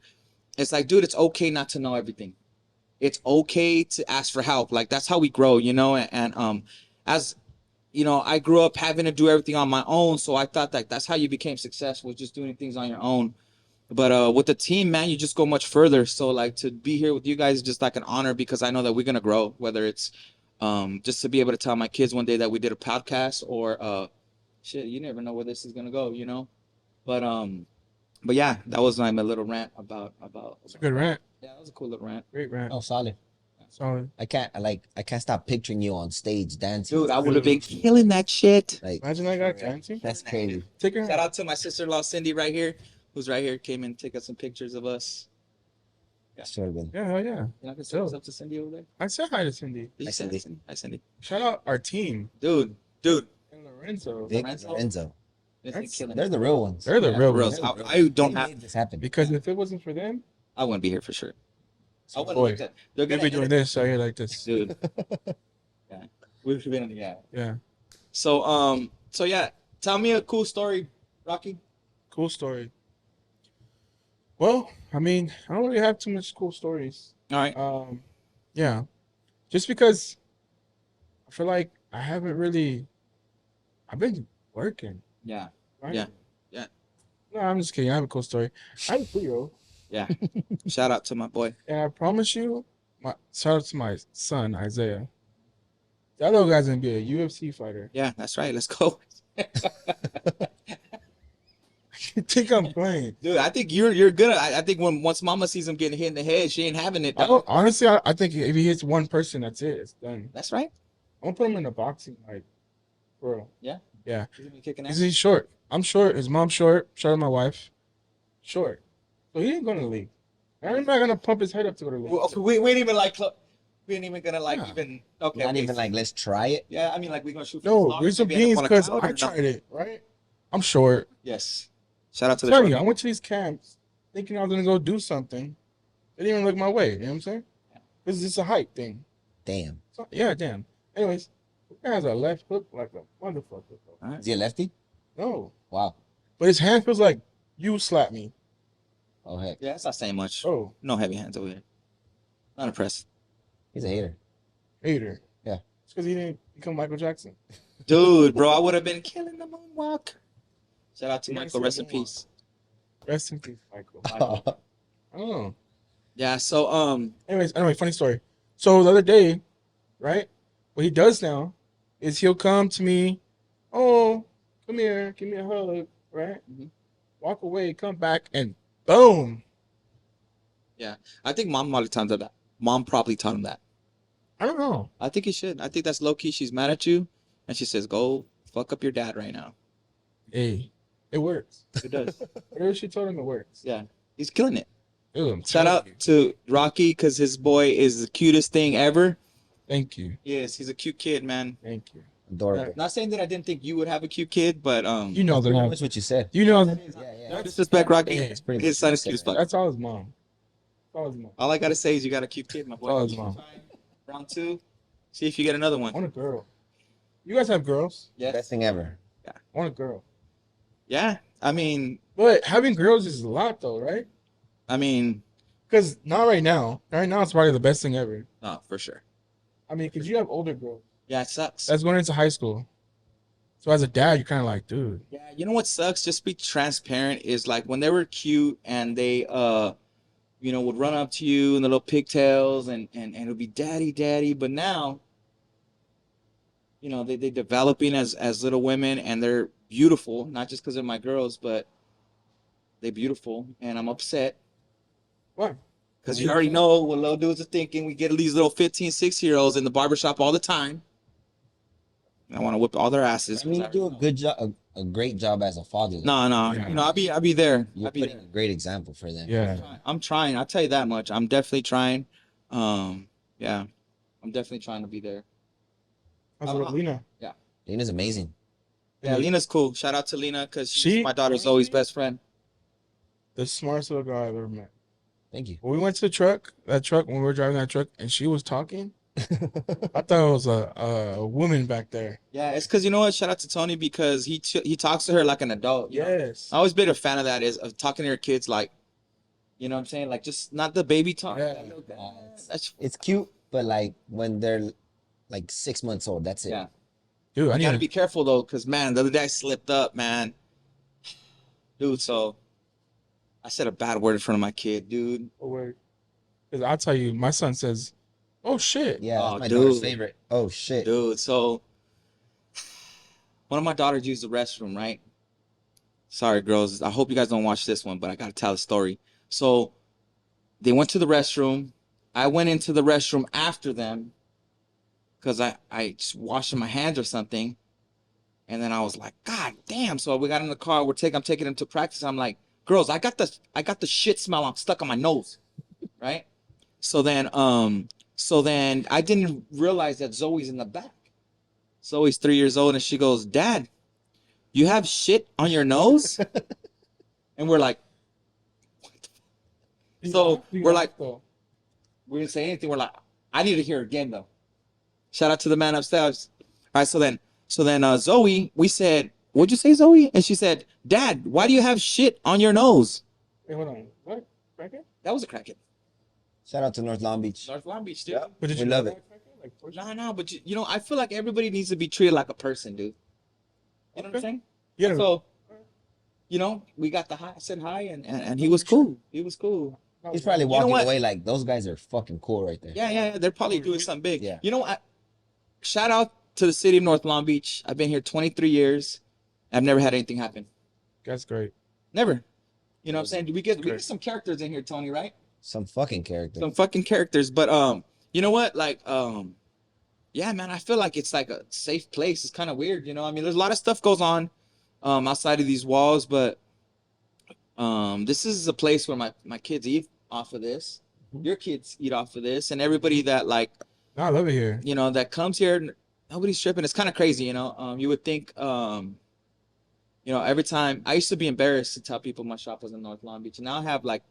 it's like, dude, it's okay not to know everything. It's okay to ask for help. Like, that's how we grow, you know? And as you know, I grew up having to do everything on my own. So I thought that that's how you became successful, just doing things on your own. But with the team, man, you just go much further. So like to be here with you guys is just like an honor, because I know that we're going to grow, whether it's just to be able to tell my kids one day that we did a podcast, or shit, you never know where this is going to go, you know? But yeah, that was my little rant about. It's a good rant. Yeah, that was a cool little rant. Great rant. Oh, solid. Solid. I can't stop picturing you on stage dancing. Dude, I would have been killing that shit. Like, Imagine that guy dancing. that's crazy. Take her. Shout out to my sister-in-law Cindy right here, who's right here, came and take us some pictures of us. Should have been. Yeah, hell yeah. You know, I can say what's up to Cindy over there. I said hi to Cindy. Did you Hi, say Cindy. Cindy? Hi, Cindy. Shout out our team. Dude. And Lorenzo. Vic, Lorenzo? Lorenzo. They're killing They're it. the real ones. They're the real For ones. reals. I don't They have. made this happen. Because if it wasn't for them, I wouldn't be here for sure. I wouldn't boy, look at. They're we'd gonna be doing this out here like this. dude. Yeah, we've been. Yeah. Yeah. So yeah, tell me a cool story, Rocky. Cool story. Well, I mean, I don't really have too much cool stories. All right. Yeah. Just because I feel like I've been working. Yeah. Right? Yeah. Yeah. No, I'm just kidding. I have a cool story. I have a 3-year-old. Yeah. Shout out to my boy. And I promise you, shout out to my son, Isaiah. That little guy's going to be a UFC fighter. Yeah, that's right. Let's go. You think I'm playing? Dude, I think you're good. I think once Mama sees him getting hit in the head, she ain't having it. Honestly, I think if he hits one person, that's it. It's done. That's right. I'm going to put him in a boxing, like, bro. Yeah. Yeah. He's gonna be kicking ass. Because he's short. I'm short. His mom's short. Shout out to my wife. Short. So he ain't going to the league. I'm not going to pump his head up to go to the league. Well, okay, we ain't even like. We ain't even gonna like Yeah. even. Okay. Not okay. even like, let's try it. Yeah, I mean, like we're gonna shoot. For No, the stars, reason maybe being is on a because cloud I or no? tried it, right? I'm short. Yes. Shout out to the Tell you, short I man. went to these camps thinking I was gonna go do something. They didn't even look my way. You know what I'm saying? This is just a hype thing. Damn. So, yeah, damn. Anyways, this guy has a left hook like a motherfucker. Bro. All right. Is he a lefty? No, Wow. but his hand feels like you slapped me. Oh heck. Yeah, it's not saying much. Oh, No heavy hands over here. Not impressed. He's a hater. hater. Yeah. It's because he didn't become Michael Jackson. Dude, bro, I would have been killing the moonwalk. Shout out to Yeah, Michael. I Rest see in the peace. Rest in peace, Michael. Michael. I don't know. Yeah, so Anyway, funny story. So the other day, right? What he does now is he'll come to me, oh, come here, give me a hug, right? Mhm. Walk away, come back, and boom. I think mom probably taught him that. Mom probably taught him that. I don't know. I think he should. I think that's low key. She's mad at you, and she says, "Go fuck up your dad right now." Hey, it works. It does. Whatever she told him, it works. Yeah, he's killing it. Dude, I'm Shout telling out you. to Rocky because his boy is the cutest thing ever. Thank you. Yes, he's a cute kid, man. Thank you. Adorable. Not saying that I didn't think you would have a cute kid, but You know that That's what you said. You know that Yeah, no disrespect, Rocky. Yeah, it's pretty His much son is what you cute as said. fuck. that's all his mom. That's all his mom. All I gotta say is you got a cute kid, my boy. Oh, his mom. Round 2. See if you get another I one. want a girl. You guys have girls? Yes. Best thing ever. I want a girl. Yeah. I mean, But having girls is a lot though, right? Because not right now. Right now, it's probably the best thing ever. no, for sure. I mean, because you have older girls Yeah, it sucks. that's going into high school. So as a dad, you're kind of like, dude. Yeah, you know what sucks? Just be transparent. Is like when they were cute and they would run up to you in the little pigtails and it would be daddy, daddy. But now, they developing as little women and they're beautiful, not just because they're my girls, but they're beautiful. And I'm upset What? because you already know what little dudes are thinking. We get these little 15, 6-year-olds in the barbershop all the time. I want to whip all their asses. I mean, you do a good job, a great job as a father. though. No. Yeah. I'll be there. You're I'll be putting there. a great example for them. Yeah. I'm trying. I'll tell you that much. I'm definitely trying. Yeah, I'm definitely trying to be there. How's it with Lena? Lena's amazing. Yeah, Lena's cool. Shout out to Lena because she's She- my daughter's always best friend. The smartest little girl I've ever met. Thank you. When we went to that truck, when we were driving that truck, and she was talking, I thought it was a woman back there. Yeah, it's because you know what? Shout out to Tony because he talks to her like an adult. you know? Yes. I always been a fan of that. Is of talking to your kids like, you know what I'm saying? Like just not the baby talk. Yeah. That's It's cute, but like when they're like 6 months old, that's it. Yeah. Dude, I You need gotta to be careful though, because man, the other day I slipped up, man. Dude, so I said a bad word in front of my kid, dude. because I'll tell you, my son says, "Oh shit." Yeah, that's Oh, my daughter's dude. favorite. Oh shit. Dude, so one of my daughters used the restroom, right? Sorry, girls. I hope you guys don't watch this one, but I gotta tell the story. So they went to the restroom. I went into the restroom after them because I just washing my hands or something. And then I was like, God damn. So we got in the car, I'm taking them to practice. I'm like, girls, I got the shit smell. I'm stuck on my nose. Right? So then I didn't realize that Zoe's in the back. Zoe's 3 years old and she goes, Dad, you have shit on your nose? And we're like, So, we're like- we didn't say anything. We're like, I need to hear it again though. Shout out to the man upstairs. All right, so then Zoe, we said, what'd you say, Zoe? And she said, Dad, why do you have shit on your nose? Wait, hold on. What? Cracker? That was a crackhead. Shout out to North Long Beach. North Long Beach, dude. Yep. But did We you know love that it. cracker? Like, for sure? No, but I feel like everybody needs to be treated like a person, dude. You know what I'm saying? Yeah. So, we got the hi. I said hi, and he was cool. He was cool. He's probably know walking what? away like those guys are fucking cool right there. Yeah. They're probably doing something big. Yeah. You know what? Shout out to the city of North Long Beach. I've been here 23 years. I've never had anything happen. That's great. Never. You know what I'm saying? We get Great. some characters in here, Tony, right? Some fucking character. Some fucking characters. But you know what? Like, yeah, man, I feel like it's like a safe place. It's kind of weird, I mean, there's a lot of stuff goes on outside of these walls, but this is a place where my kids eat off of this. Your kids eat off of this, and everybody that like, No, I love it here. that comes here, nobody's tripping. It's kind of crazy, you would think every time I used to be embarrassed to tell people my shop was in North Long Beach. And now I have like,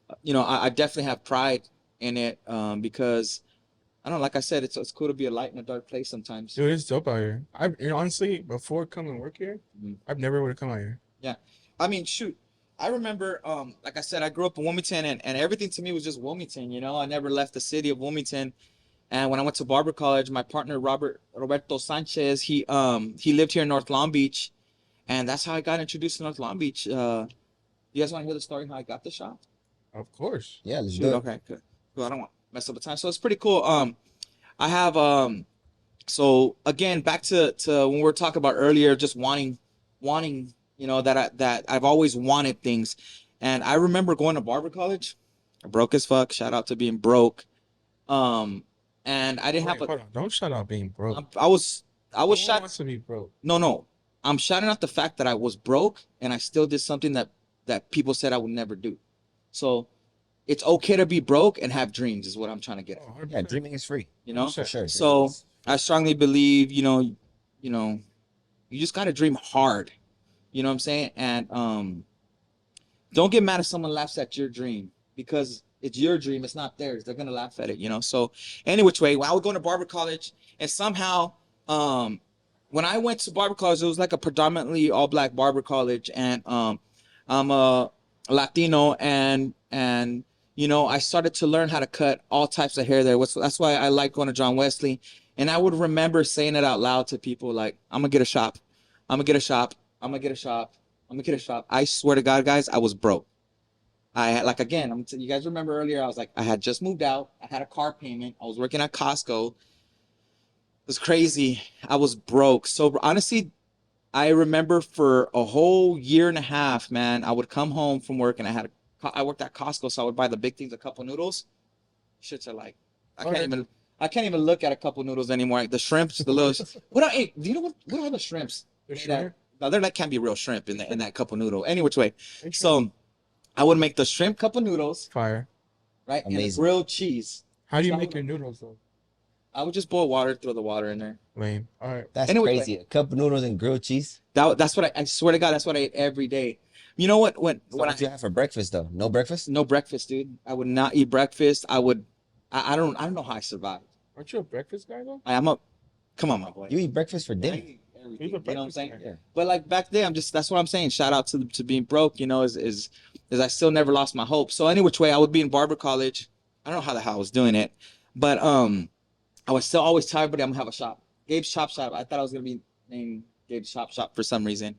I definitely have pride in it because I don't know, like I said, it's cool to be a light in a dark place sometimes. Dude, it's dope out here. Honestly, before coming work here, Mhm. I've never would have come out here. Yeah. I mean, shoot. I remember, like I said, I grew up in Wilmington and everything to me was just Wilmington, I never left the city of Wilmington. And when I went to barber college, my partner Roberto Sanchez, he lived here in North Long Beach, and that's how I got introduced to North Long Beach. You guys want to hear the story how I got the shop? Of course. Yeah, let's Shoot, do it. okay, good. Well, I don't want to mess up the time. So it's pretty cool. I have so again back to when we were talking about earlier, just wanting, that I've always wanted things. And I remember going to barber college, broke as fuck. Shout out to being broke. And I didn't Wait, have a. hold on. Don't shout out being broke. I was No one shot. wants to be broke. No. I'm shouting out the fact that I was broke and I still did something that people said I would never do. So it's okay to be broke and have dreams is what I'm trying to get at. Oh, Yeah, 100%. dreaming is free. For sure. So I strongly believe, you just got to dream hard. You know what I'm saying? And don't get mad if someone laughs at your dream because it's your dream. It's not theirs. They're going to laugh at it. So any which way, I was going to barber college and somehow, when I went to barber college, it was like a predominantly all black barber college. And, I'm a Latino and, I started to learn how to cut all types of hair there. That's why I like going to John Wesley. And I would remember saying it out loud to people like, I'm going to get a shop. I'm going to get a shop. I'm going to get a shop. I'm going to get a shop. I swear to God, guys, I was broke. I had, like, again, you guys remember earlier, I was like, I had just moved out. I had a car payment. I was working at Costco. It was crazy. I was broke. So honestly, I remember for a whole year and a half, man, I would come home from work and I worked at Costco, so I would buy the big things, a couple noodles. Shits are like, I can't even look at a couple noodles anymore. The shrimps, the little, hey, do you know what are the shrimps? The shrimp? No, they're like can't be real shrimp in that couple noodle. Any which way. They So I would make the shrimp couple noodles, Fire. right? And Amazing. grilled cheese. How do you So make your noodles though? I would just boil water, throw the water in there. Lame. All right. That's Anyway, crazy. A cup of noodles and grilled cheese. That's what I swear to God, that's what I ate every day. You know what? When What you have for breakfast though? No breakfast? no breakfast, dude. I would not eat breakfast. I don't know how I survived. Aren't you a breakfast guy though? Come on, my boy. You eat breakfast for I dinner. eat everything, He's a you know what I'm breakfast saying? guy. Yeah. But like back then, that's what I'm saying. Shout out to being broke, is I still never lost my hope. So any which way, I would be in barber college. I don't know how the hell I was doing it, but I was still always tell everybody I'm gonna have a shop. Gabe's Chop Shop. I thought I was gonna be named Gabe's Chop Shop for some reason.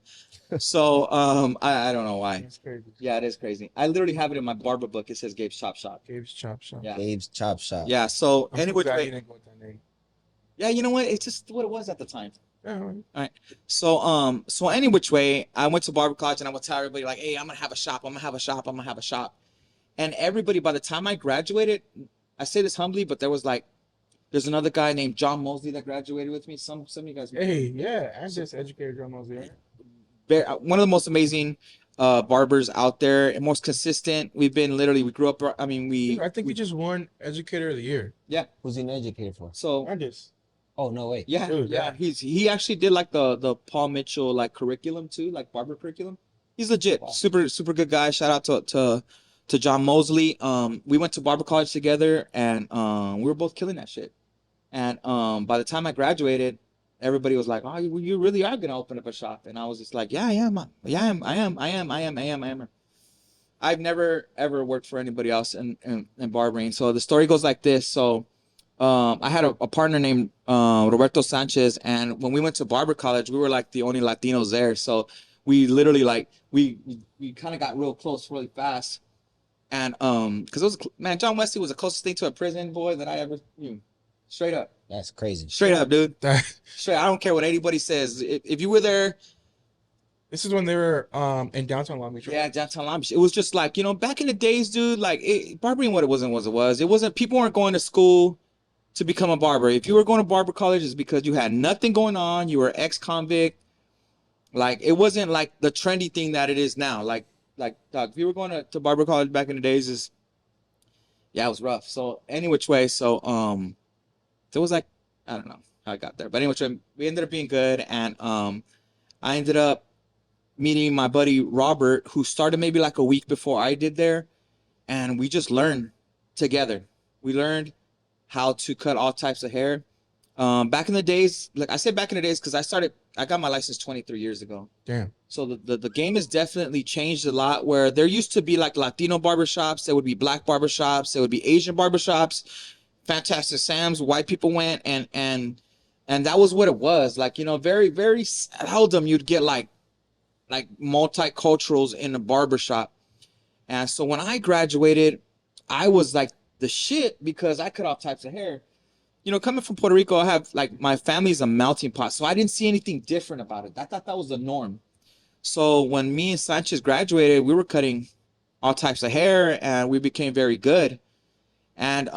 So I don't know why. That's crazy. Yeah, it is crazy. I literally have it in my barber book. It says Gabe's Chop Shop. Gabe's Chop Shop. Yeah. Gabe's Chop Shop. Yeah. So I'm any so which glad you way. didn't go with that name. Yeah, you know what? It's just what it was at the time. Yeah, all right. So any which way, I went to barber college and I would tell everybody like, hey, I'm gonna have a shop. I'm gonna have a shop. I'm gonna have a shop. And everybody, by the time I graduated, I say this humbly, but there's another guy named John Mosley that graduated with me. Some of you guys. Hey, yeah, I'm just educated John Mosley. One of the most amazing barbers out there and most consistent. We grew up. I mean, I think we just won Educator of the Year. Who's he an educator for? So I just. Oh no way. yeah, Dude, yeah. yeah. He actually did like the Paul Mitchell like curriculum too, like barber curriculum. He's legit, Wow. super good guy. Shout out to John Mosley. We went to barber college together, and we were both killing that shit. And by the time I graduated, everybody was like, "Oh, you really are gonna open up a shop?" And I was just like, "Yeah, I am. I am." I've never ever worked for anybody else in barbering. So the story goes like this. So I had a partner named Roberto Sanchez, and when we went to barber college, we were like the only Latinos there. So we literally like we kind of got real close really fast. And because it was, man, John Wesley was the closest thing to a prison boy that I ever knew. Straight up. That's crazy. Straight up, dude. That, Straight. I don't care what anybody says. If you were there, this is when they were in downtown Long Beach. Right? yeah, downtown Long Beach. It was just like, back in the days, dude, like barbering, what it wasn't was it was. It wasn't, people weren't going to school to become a barber. If you were going to barber college, it's because you had nothing going on. You were ex-convict. Like, it wasn't like the trendy thing that it is now. Like, dog, if you were going to barber college back in the days, it was rough. So, any which way, so, it was like, I don't know how I got there. But anyway, we ended up being good. And I ended up meeting my buddy Robert, who started maybe like a week before I did there, and we just learned together. We learned how to cut all types of hair. Back in the days, like I said, back in the days, because I got my license 23 years ago. Damn. So the game has definitely changed a lot, where there used to be like Latino barbershops, there would be black barbershops, there would be Asian barbershops, Fantastic Sam's, white people went, and that was what it was. Like, you know, very, very seldom you'd get like multiculturals in a barbershop. And so when I graduated, I was like the shit because I cut off types of hair. You know, coming from Puerto Rico, I have like my family's a melting pot, so I didn't see anything different about it. I thought that was the norm. So when me and Sanchez graduated, we were cutting all types of hair, and we became very good. And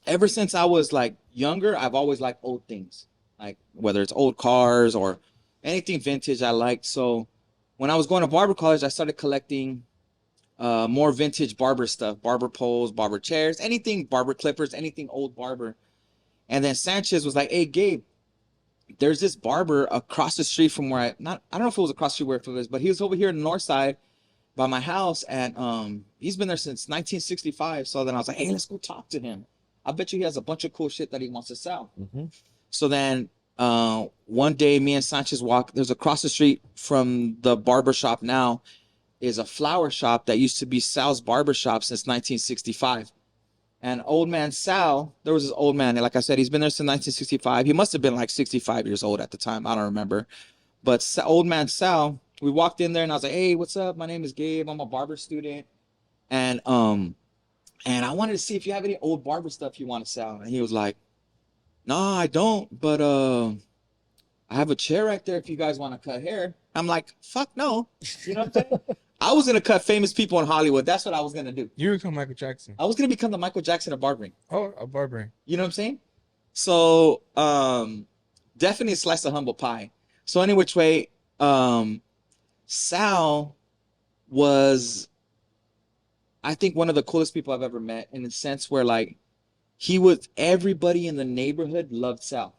ever since I was like younger, I've always liked old things, like whether it's old cars or anything vintage I liked. So when I was going to barber college, I started collecting more vintage barber stuff, barber poles, barber chairs, anything, barber clippers, anything old barber. And then Sanchez was like, "Hey, Gabe, there's this barber across the street from where I don't know if it was across the street where it was, but he was over here in the north side by my house, and he's been there since 1965. So then I was like, "Hey, let's go talk to him. I bet you he has a bunch of cool shit that he wants to sell." Mm-hmm. So then one day, me and Sanchez there's across the street from the barber shop now is a flower shop that used to be Sal's barbershop since 1965. And old man Sal, there was this old man, like I said, he's been there since 1965. He must have been like 65 years old at the time. I don't remember. But old man Sal, we walked in there and I was like, "Hey, what's up? My name is Gabe. I'm a barber student. And I wanted to see if you have any old barber stuff you want to sell." And he was like, "No, I don't, but I have a chair right there if you guys want to cut hair." I'm like, "Fuck no." You know what I'm saying? I was going to cut famous people in Hollywood. That's what I was going to do. You become Michael Jackson. I was going to become the Michael Jackson of barbering. Oh, a barbering. You know what I'm saying? So, definitely a slice of humble pie. So any which way, Sal was, I think, one of the coolest people I've ever met, in the sense where like everybody in the neighborhood loved Sal.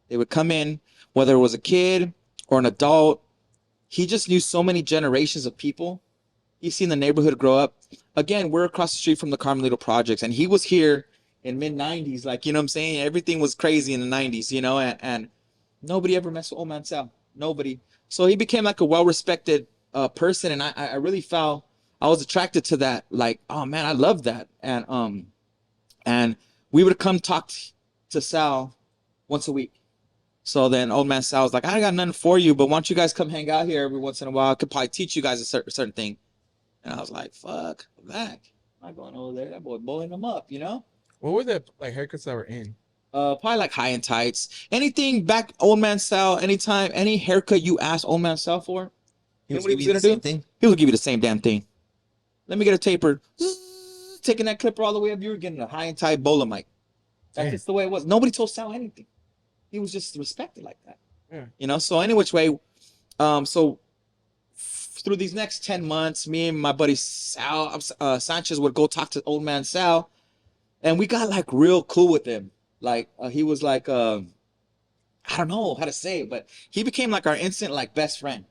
They would come in, whether it was a kid or an adult. He just knew so many generations of people. He's seen the neighborhood grow up. Again, we're across the street from the Carmelito Projects, and he was here in mid-90s. Like, you know what I'm saying? Everything was crazy in the 90s, you know, and nobody ever messed with old man Sal. Nobody. So he became like a well-respected person, and I really felt I was attracted to that. Like, oh man, I love that. And we would come talk to Sal once a week. So then old man Sal was like, "I got nothing for you, but why don't you guys come hang out here every once in a while? I could probably teach you guys a certain thing." And I was like, "Fuck, I'm back. I'm not going over there. That boy blowing them up, you know?" What were the like haircuts that were in? Probably like high and tights. Anything back old man Sal, anytime, any haircut you ask old man Sal for, He you know was what he was giving you gonna the do? same thing. He was give you the same damn thing. Let me get a taper. Zzz, taking that clipper all the way up, you were getting a high and tight bowler mic. That's just the way it was. Nobody told Sal anything. He was just respected like that. Yeah. You know, so any which way, through these next 10 months, me and my buddy Sal, Sanchez would go talk to old man Sal, and we got like real cool with him. Like, he was like, I don't know how to say it, but he became like our instant like best friend.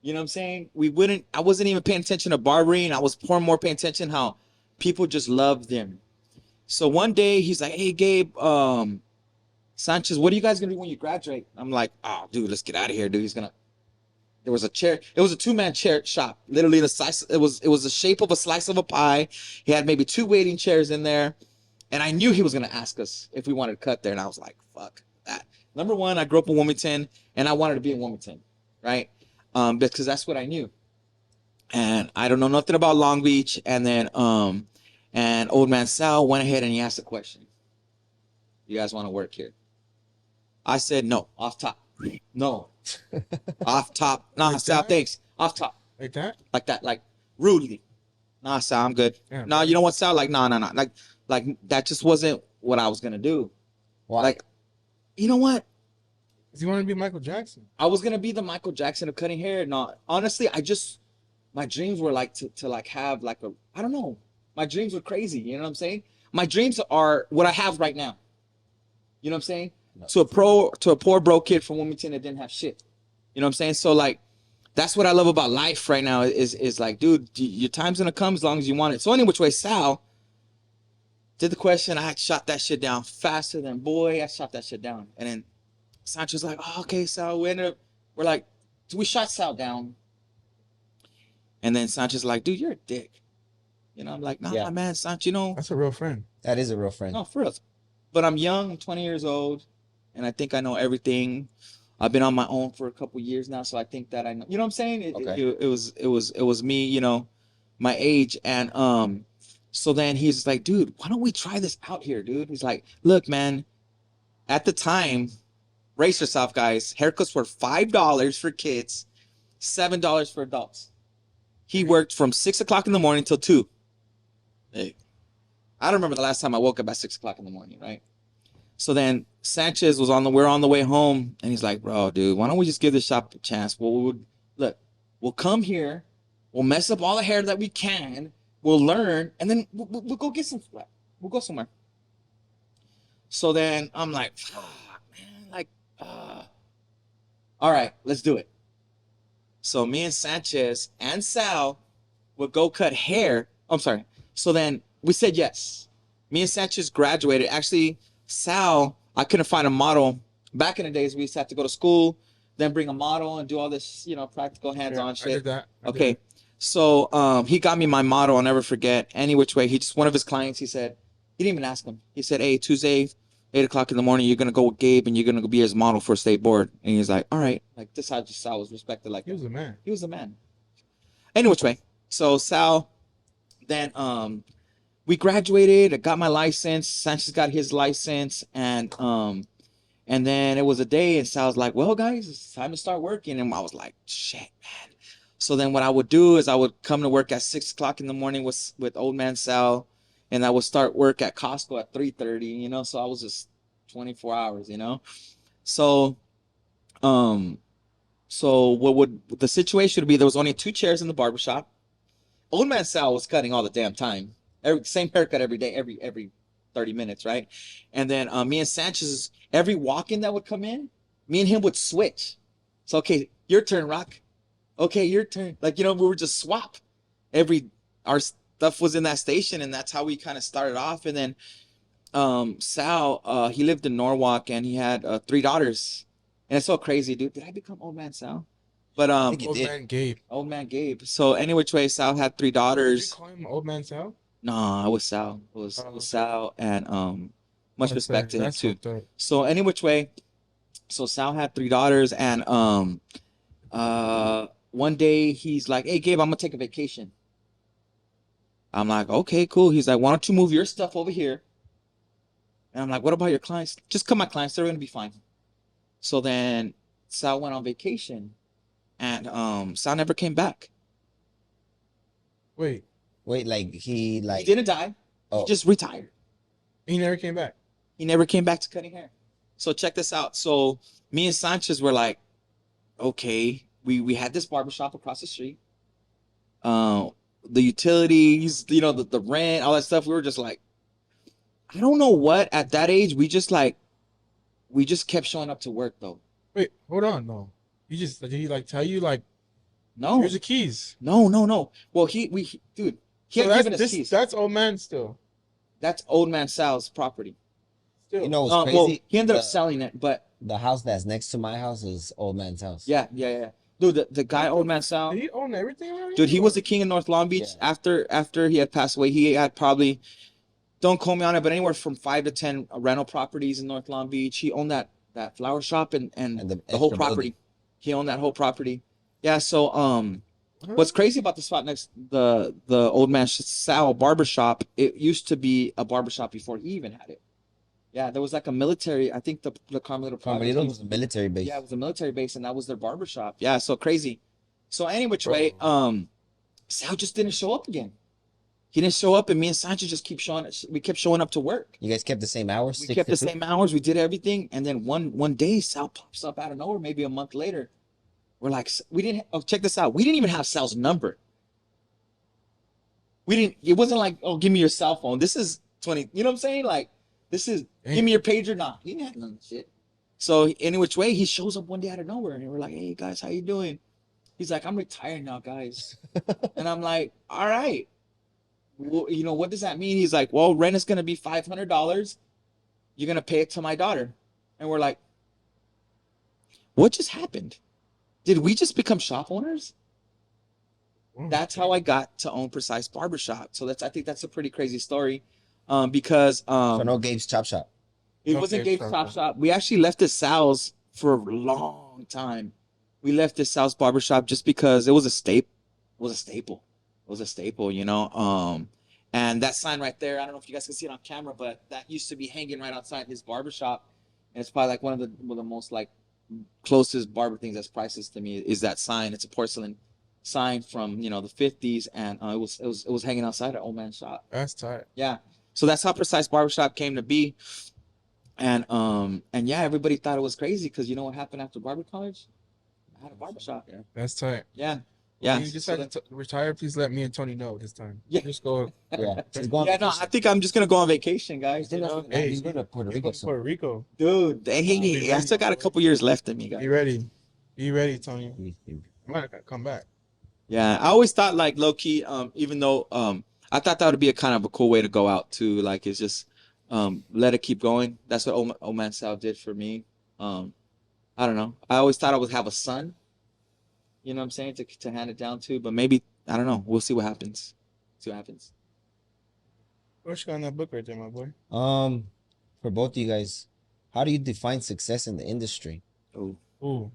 You know what I'm saying? I wasn't even paying attention to barbering. I was more paying attention how people just loved him. So one day he's like, "Hey, Gabe, Sanchez, what are you guys gonna do when you graduate?" I'm like, "Oh, dude, let's get out of here, dude." There was a chair. It was a 2-man chair shop. Literally the size. It was the shape of a slice of a pie. He had maybe 2 waiting chairs in there, and I knew he was gonna ask us if we wanted to cut there, and I was like, "Fuck that." Number one, I grew up in Wilmington, and I wanted to be in Wilmington, right? Because that's what I knew, and I don't know nothing about Long Beach. And then, and old man Sal went ahead and he asked a question. "You guys want to work here?" I said, "No, off top." "No." "Off top." "Nah, Like Sal, that? thanks." "Off top." Like that? Like that, like rudely. "Nah, Sal, I'm good." Yeah. "Nah, you know what, Sal?" Like, nah. Like that just wasn't what I was gonna do. Why? Like, you know what? Because you want to be Michael Jackson. I was gonna be the Michael Jackson of cutting hair. No, honestly, my dreams were like to like have like I don't know. My dreams were crazy. You know what I'm saying? My dreams are what I have right now. You know what I'm saying? No. To a poor broke kid from Wilmington that didn't have shit. You know what I'm saying? So like, that's what I love about life right now is like, dude, your time's gonna come as long as you want it. So any which way, Sal did the question. I shot that shit down faster than boy. I shot that shit down, and then Sancho's like, oh, okay, Sal. We're like, we shot Sal down, and then Sancho's like, dude, you're a dick. You know, I'm like, nah, man, Sancho, you know, That's a real friend. That is a real friend. no, for real. But I'm young, I'm 20 years old, and I think I know everything. I've been on my own for a couple years now, so I think that I know. You know what I'm saying? Okay. It was me, you know, my age, and so then he's like, dude, why don't we try this out here, dude? He's like, look, man, at the time, brace yourself, guys. Haircuts were $5 for kids, $7 for adults. He worked from 6 o'clock in the morning till 2. Hey, I don't remember the last time I woke up at 6 o'clock in the morning, right? So then Sanchez was we're on the way home, and he's like, bro, dude, why don't we just give this shop a chance? We'll come here, we'll mess up all the hair that we can, we'll learn, and then we'll go get some sweat. We'll go somewhere. So then I'm like, fuck, man, like, all right, let's do it. So me and Sanchez and Sal would go cut hair. I'm sorry. So then we said yes. Me and Sanchez graduated. Actually, Sal, I couldn't find a model. Back in the days, we used to have to go to school, then bring a model and do all this, you know, practical hands-on shit. I did that. Okay. So he got me my model. I'll never forget. Any which way, one of his clients, he said, he didn't even ask him. He said, hey, Tuesday, 8 o'clock in the morning, you're going to go with Gabe and you're going to be his model for state board. And he's like, all right. Like, this how Sal was respected. Like, He was a man. he was a man. Any which way. So Sal, then we graduated. I got my license. Sanchez got his license, and then it was a day, and Sal's like, "Well, guys, it's time to start working." And I was like, "Shit, man." So then what I would do is I would come to work at 6 o'clock in the morning with old man Sal, and I would start work at Costco at 3:30. You know, so I was just 24 hours. You know, so what would the situation would be? There was only 2 chairs in the barbershop. Old man Sal was cutting all the damn time. Same haircut every day, every 30 minutes, right? And then me and Sanchez, every walk-in that would come in, me and him would switch. So, okay, your turn, Rock. Okay, your turn. Like, you know, we would just swap. Our stuff was in that station, and that's how we kind of started off. And then Sal, he lived in Norwalk, and he had 3 daughters. And it's so crazy, dude. Did I become old man Sal? But think you Old did. man Gabe. old man Gabe. So any which way, Sal had 3 daughters. Did you call him Old Man Sal? No, it was Sal. It was Sal, and much respect to him That's too. fucked up. So any which way, so Sal had 3 daughters, and one day he's like, "Hey Gabe, I'm gonna take a vacation." I'm like, "Okay, cool." He's like, "Why don't you move your stuff over here?" And I'm like, "What about your clients?" "Just come, my clients, they're gonna be fine." So then Sal went on vacation, and Sal never came back. Wait, Wait, he He didn't die. Oh. He just retired. he never came back. He never came back to cutting hair. So check this out. So me and Sanchez were like, okay, we had this barbershop across the street. The utilities, you know, the rent, all that stuff. We were just like, I don't know what, at that age, we just kept showing up to work though. Wait, hold on, no. Did he like tell you like, No, here's the keys? no. Well, dude, he So had given us keys. that's old man still. That's old man Sal's property. Still. You know what's crazy? Well, he ended up selling it, but The house that's next to my house is old man's house. yeah. Dude, the guy, old man Sal. Did he own everything around here? Dude, he was the king of North Long Beach. Yeah. After he had passed away, he had probably, don't quote me on it, but anywhere from 5 to 10 rental properties in North Long Beach. He owned that flower shop and the the whole extra property. building. He owned that whole property. Yeah. So what's crazy about the spot next the old man Sal barbershop? It used to be a barbershop before he even had it. Yeah, there was like a military. I think the Carmelito Carmelito was a military base. Yeah, it was a military base, and that was their barbershop. Yeah, so crazy. So any which way, Sal just didn't show up again. He didn't show up, and me and Sancho just we kept showing up to work. You guys kept the same hours? We 6 kept to the 2? same hours. We did everything, and then one day Sal pops up out of nowhere. Maybe a month later, we're like, we didn't. Oh, check this out. We didn't even have Sal's number. We didn't. It wasn't like, oh, give me your cell phone. This is 20. You know what I'm saying? Like, this is give me your pager. Nah, he didn't have none of that shit. So any which way, he shows up one day out of nowhere, and we're like, hey guys, how you doing? He's like, I'm retired now, guys. And I'm like, all right. Well, you know, what does that mean? He's like, well, rent is going to be $500. You're going to pay it to my daughter. And we're like, what just happened? Did we just become shop owners? That's how I got to own Precise Barbershop. So I think that's a pretty crazy story. Because So no Gabe's Chop Shop. it No wasn't Gabe's Gabe's Chop Chop Shop. We actually left it Sal's for a long time. We left this Sal's Barbershop just because it was a staple. It was a staple. It was a staple, you know. And that sign right there, I don't know if you guys can see it on camera, but that used to be hanging right outside his barbershop. And it's probably like one of the most like closest barber things that's priceless to me is that sign. It's a porcelain sign from, you know, the 50s, and it was hanging outside an old man's shop. That's tight. Yeah. So that's how Precise Barbershop came to be. And yeah, everybody thought it was crazy because you know what happened after barber college? I had a barbershop. Yeah. That's tight. Yeah. Yeah. When you decide to retire, please let me and Tony know this time. Yeah. Just go. Yeah. He's going. Yeah, no, I think I'm just gonna go on vacation, guys. He's going Hey, to Puerto Rico soon. Puerto Rico. Dude, hey, I still got a couple years left in me, guys. Be ready. Be ready, Tony. I might gotta come back. Yeah, I always thought like low key, even though I thought that would be a kind of a cool way to go out too. Like it's just let it keep going. That's what old man Sal did for me. I don't know. I always thought I would have a son. You know what I'm saying, to hand it down to, but maybe I don't know. We'll see what happens. See what happens. What's you got in that book right there, my boy? For both of you guys, how do you define success in the industry? Oh, Ooh.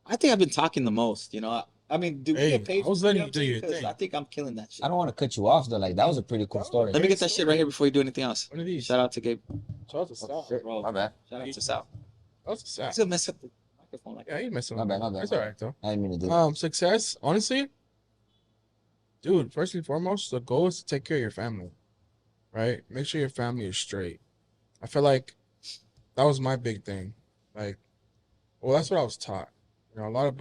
I think I've been talking the most. You know, I mean, do we Hey, get paid? I was for letting it? you do your 'Cause thing. I think I'm killing that shit. I don't want to cut you off though. Like that was a pretty cool story. Let me get that shit right here before you do anything else. One of these. Shout out to Gabe. Shout out to Sal. Bro, My bad. shout out to Sal. That was Sal. He's gonna mess up the microphone like Yeah, you messing My with bad, me. my bad. It's all right though. I didn't mean to do that. Success, honestly, dude. First and foremost, the goal is to take care of your family, right? Make sure your family is straight. I feel like that was my big thing. Like, well, that's what I was taught. You know, a lot of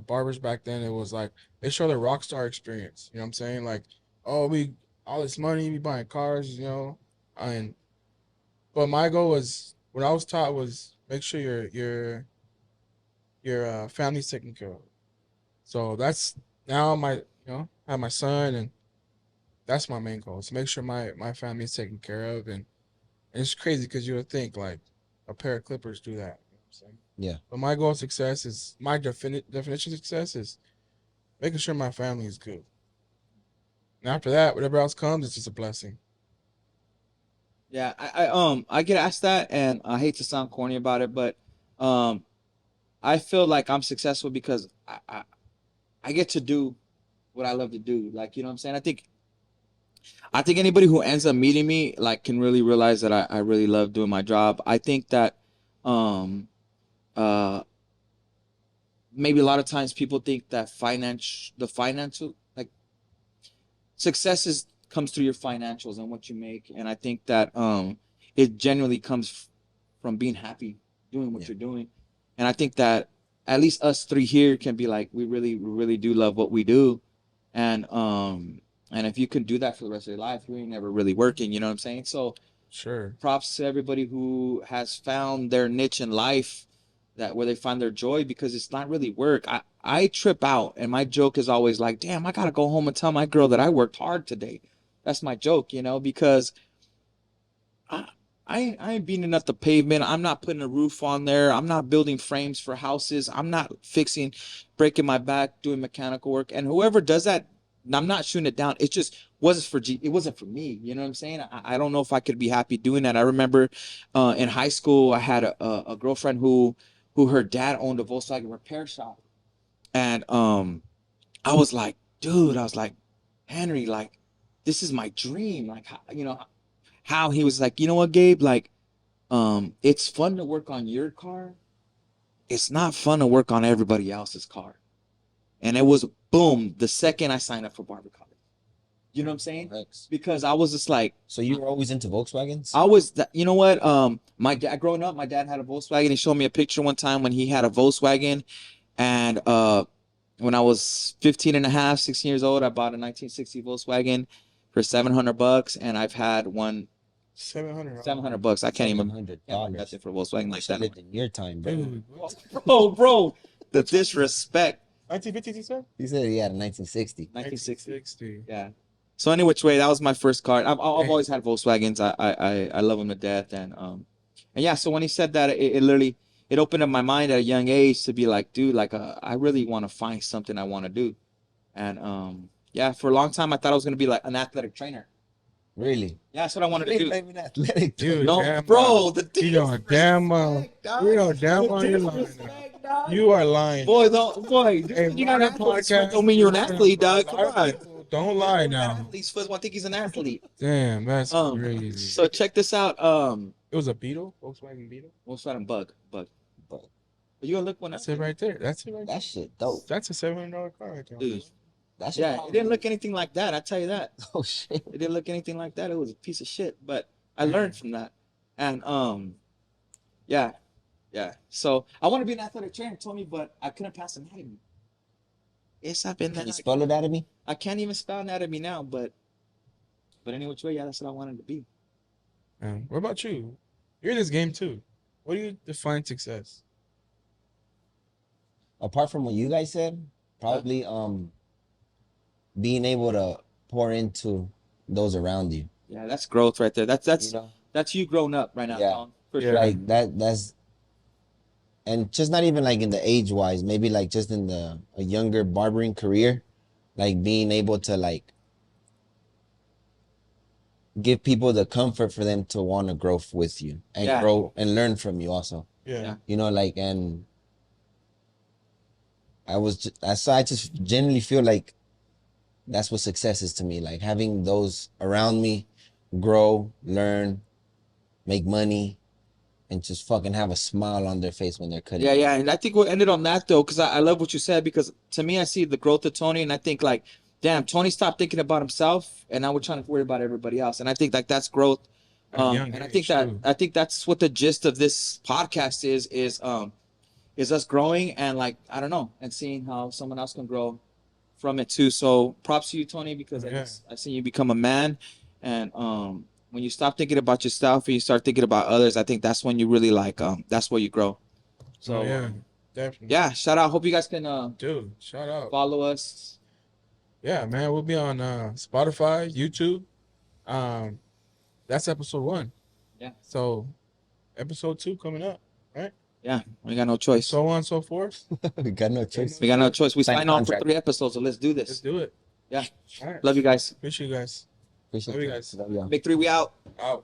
barbers back then, it was like they show the rock star experience. You know what I'm saying? Like, oh, we all this money, we buying cars, you know, but my goal was what I was taught was make sure your family's taken care of. So that's now I have my son, and that's my main goal is to make sure my family's taken care of, and it's crazy because you would think like a pair of clippers do that. You know what I'm saying? Yeah. But my goal of success is my definition of success is making sure my family is good. And after that, whatever else comes, it's just a blessing. Yeah, I get asked that, and I hate to sound corny about it, but I feel like I'm successful because I get to do what I love to do. Like, you know what I'm saying? I think anybody who ends up meeting me like can really realize that I really love doing my job. I think that maybe a lot of times people think that the financial like success comes through your financials and what you make, and I think that it genuinely comes from being happy doing what you're doing. And I think that at least us three here can be like, we really do love what we do, and if you can do that for the rest of your life, you ain't never really working. You know what I'm saying? So Sure. props to everybody who has found their niche in life, that where they find their joy, because it's not really work. I trip out, and my joke is always like, damn, I gotta go home and tell my girl that I worked hard today. That's my joke, you know, because I ain't beating up the pavement. I'm not putting a roof on there. I'm not building frames for houses. I'm not breaking my back doing mechanical work. And whoever does that, I'm not shooting it down. It just it wasn't for me. You know what I'm saying? I don't know if I could be happy doing that. I remember in high school, I had a girlfriend who her dad owned a Volkswagen repair shop. And I was like, dude, Henry, like, this is my dream. Like, how he was like, you know what, Gabe, like, it's fun to work on your car. It's not fun to work on everybody else's car. And it was boom, the second I signed up for barber college. You know what I'm saying? Thanks. Because I was just like, So you were always into Volkswagens? you know what? My dad, growing up, my dad had a Volkswagen. He showed me a picture one time when he had a Volkswagen. And when I was 15 and a half, 16 years old, I bought a 1960 Volkswagen for $700. And I've had one $700. I can't even remember $700. nothing for Volkswagen like that. Lived in your time, bro. Dude, Bro, The disrespect. 1950s, you said? He said he had a 1960. 1960. Yeah. So any which way, that was my first car. I've always had Volkswagens. I love them to death. And yeah. So when he said that, it literally it opened up my mind at a young age to be like, dude, like I really want to find something I want to do. And yeah, for a long time I thought I was gonna be like an athletic trainer. Really? Yeah, that's what I wanted to do. Even athletic. Dude, No, damn, bro, the you know, damn, you know, damn, on your line. You are lying. Boy, boy, Hey, you got an podcast, athlete. Don't mean you're an athlete, dog. Come on. Don't lie now. Athletes first one think he's an athlete. Damn, that's crazy. So check this out. It was a Beetle, Volkswagen Beetle. Volkswagen Bug. Are you gonna look one up? That's it right there. That's it right there. That shit dope. That's a $700 car right there. Dude. That shit. Yeah, it didn't look anything like that. I tell you that. Oh shit. It didn't look anything like that. It was a piece of shit. But I learned from that. And yeah. So I want to be an athletic trainer, told me, but I couldn't pass anatomy. Yes, I've been Can that. you spell it out of me? I can't even spell anatomy now, but any which way, yeah, that's what I wanted to be. What about you? You're in this game too. What do you define success? Apart from what you guys said, probably being able to pour into those around you. Yeah, that's growth right there. That's You know? that's you growing up right now, Yeah. Tom, for Yeah. sure. Like that's and just not even like in the age wise, maybe like just in a younger barbering career, like being able to like give people the comfort for them to want to grow with you and Yeah. grow and learn from you also. Yeah. You know, like, and I just genuinely feel like that's what success is to me. Like having those around me grow, learn, make money, and just fucking have a smile on their face when they're cutting. Yeah, and I think we'll end it on that though, because I love what you said, because to me I see the growth of Tony, and I think like, damn, Tony stopped thinking about himself, and now we're trying to worry about everybody else, and I think like that's growth. At a young And age, too. I think that's what the gist of this podcast is us growing and like I don't know, and seeing how someone else can grow from it too. So props to you, Tony, because I've seen you become a man, and when you stop thinking about yourself and you start thinking about others, I think that's when you really like that's where you grow. So yeah, definitely. yeah, shout out. Hope you guys can Dude, shout out. follow us. Yeah, man, we'll be on Spotify, YouTube. That's episode 1. Yeah. So episode 2 coming up, right? Yeah, we got no choice. So on and so forth. We got no choice. We got no choice. We Sign signed on for contract. 3 episodes, so let's do Let's this. do it. Yeah. All right. Love you guys. Appreciate you guys. Appreciate Love you it. guys. Love y'all. Big 3, we out. Out.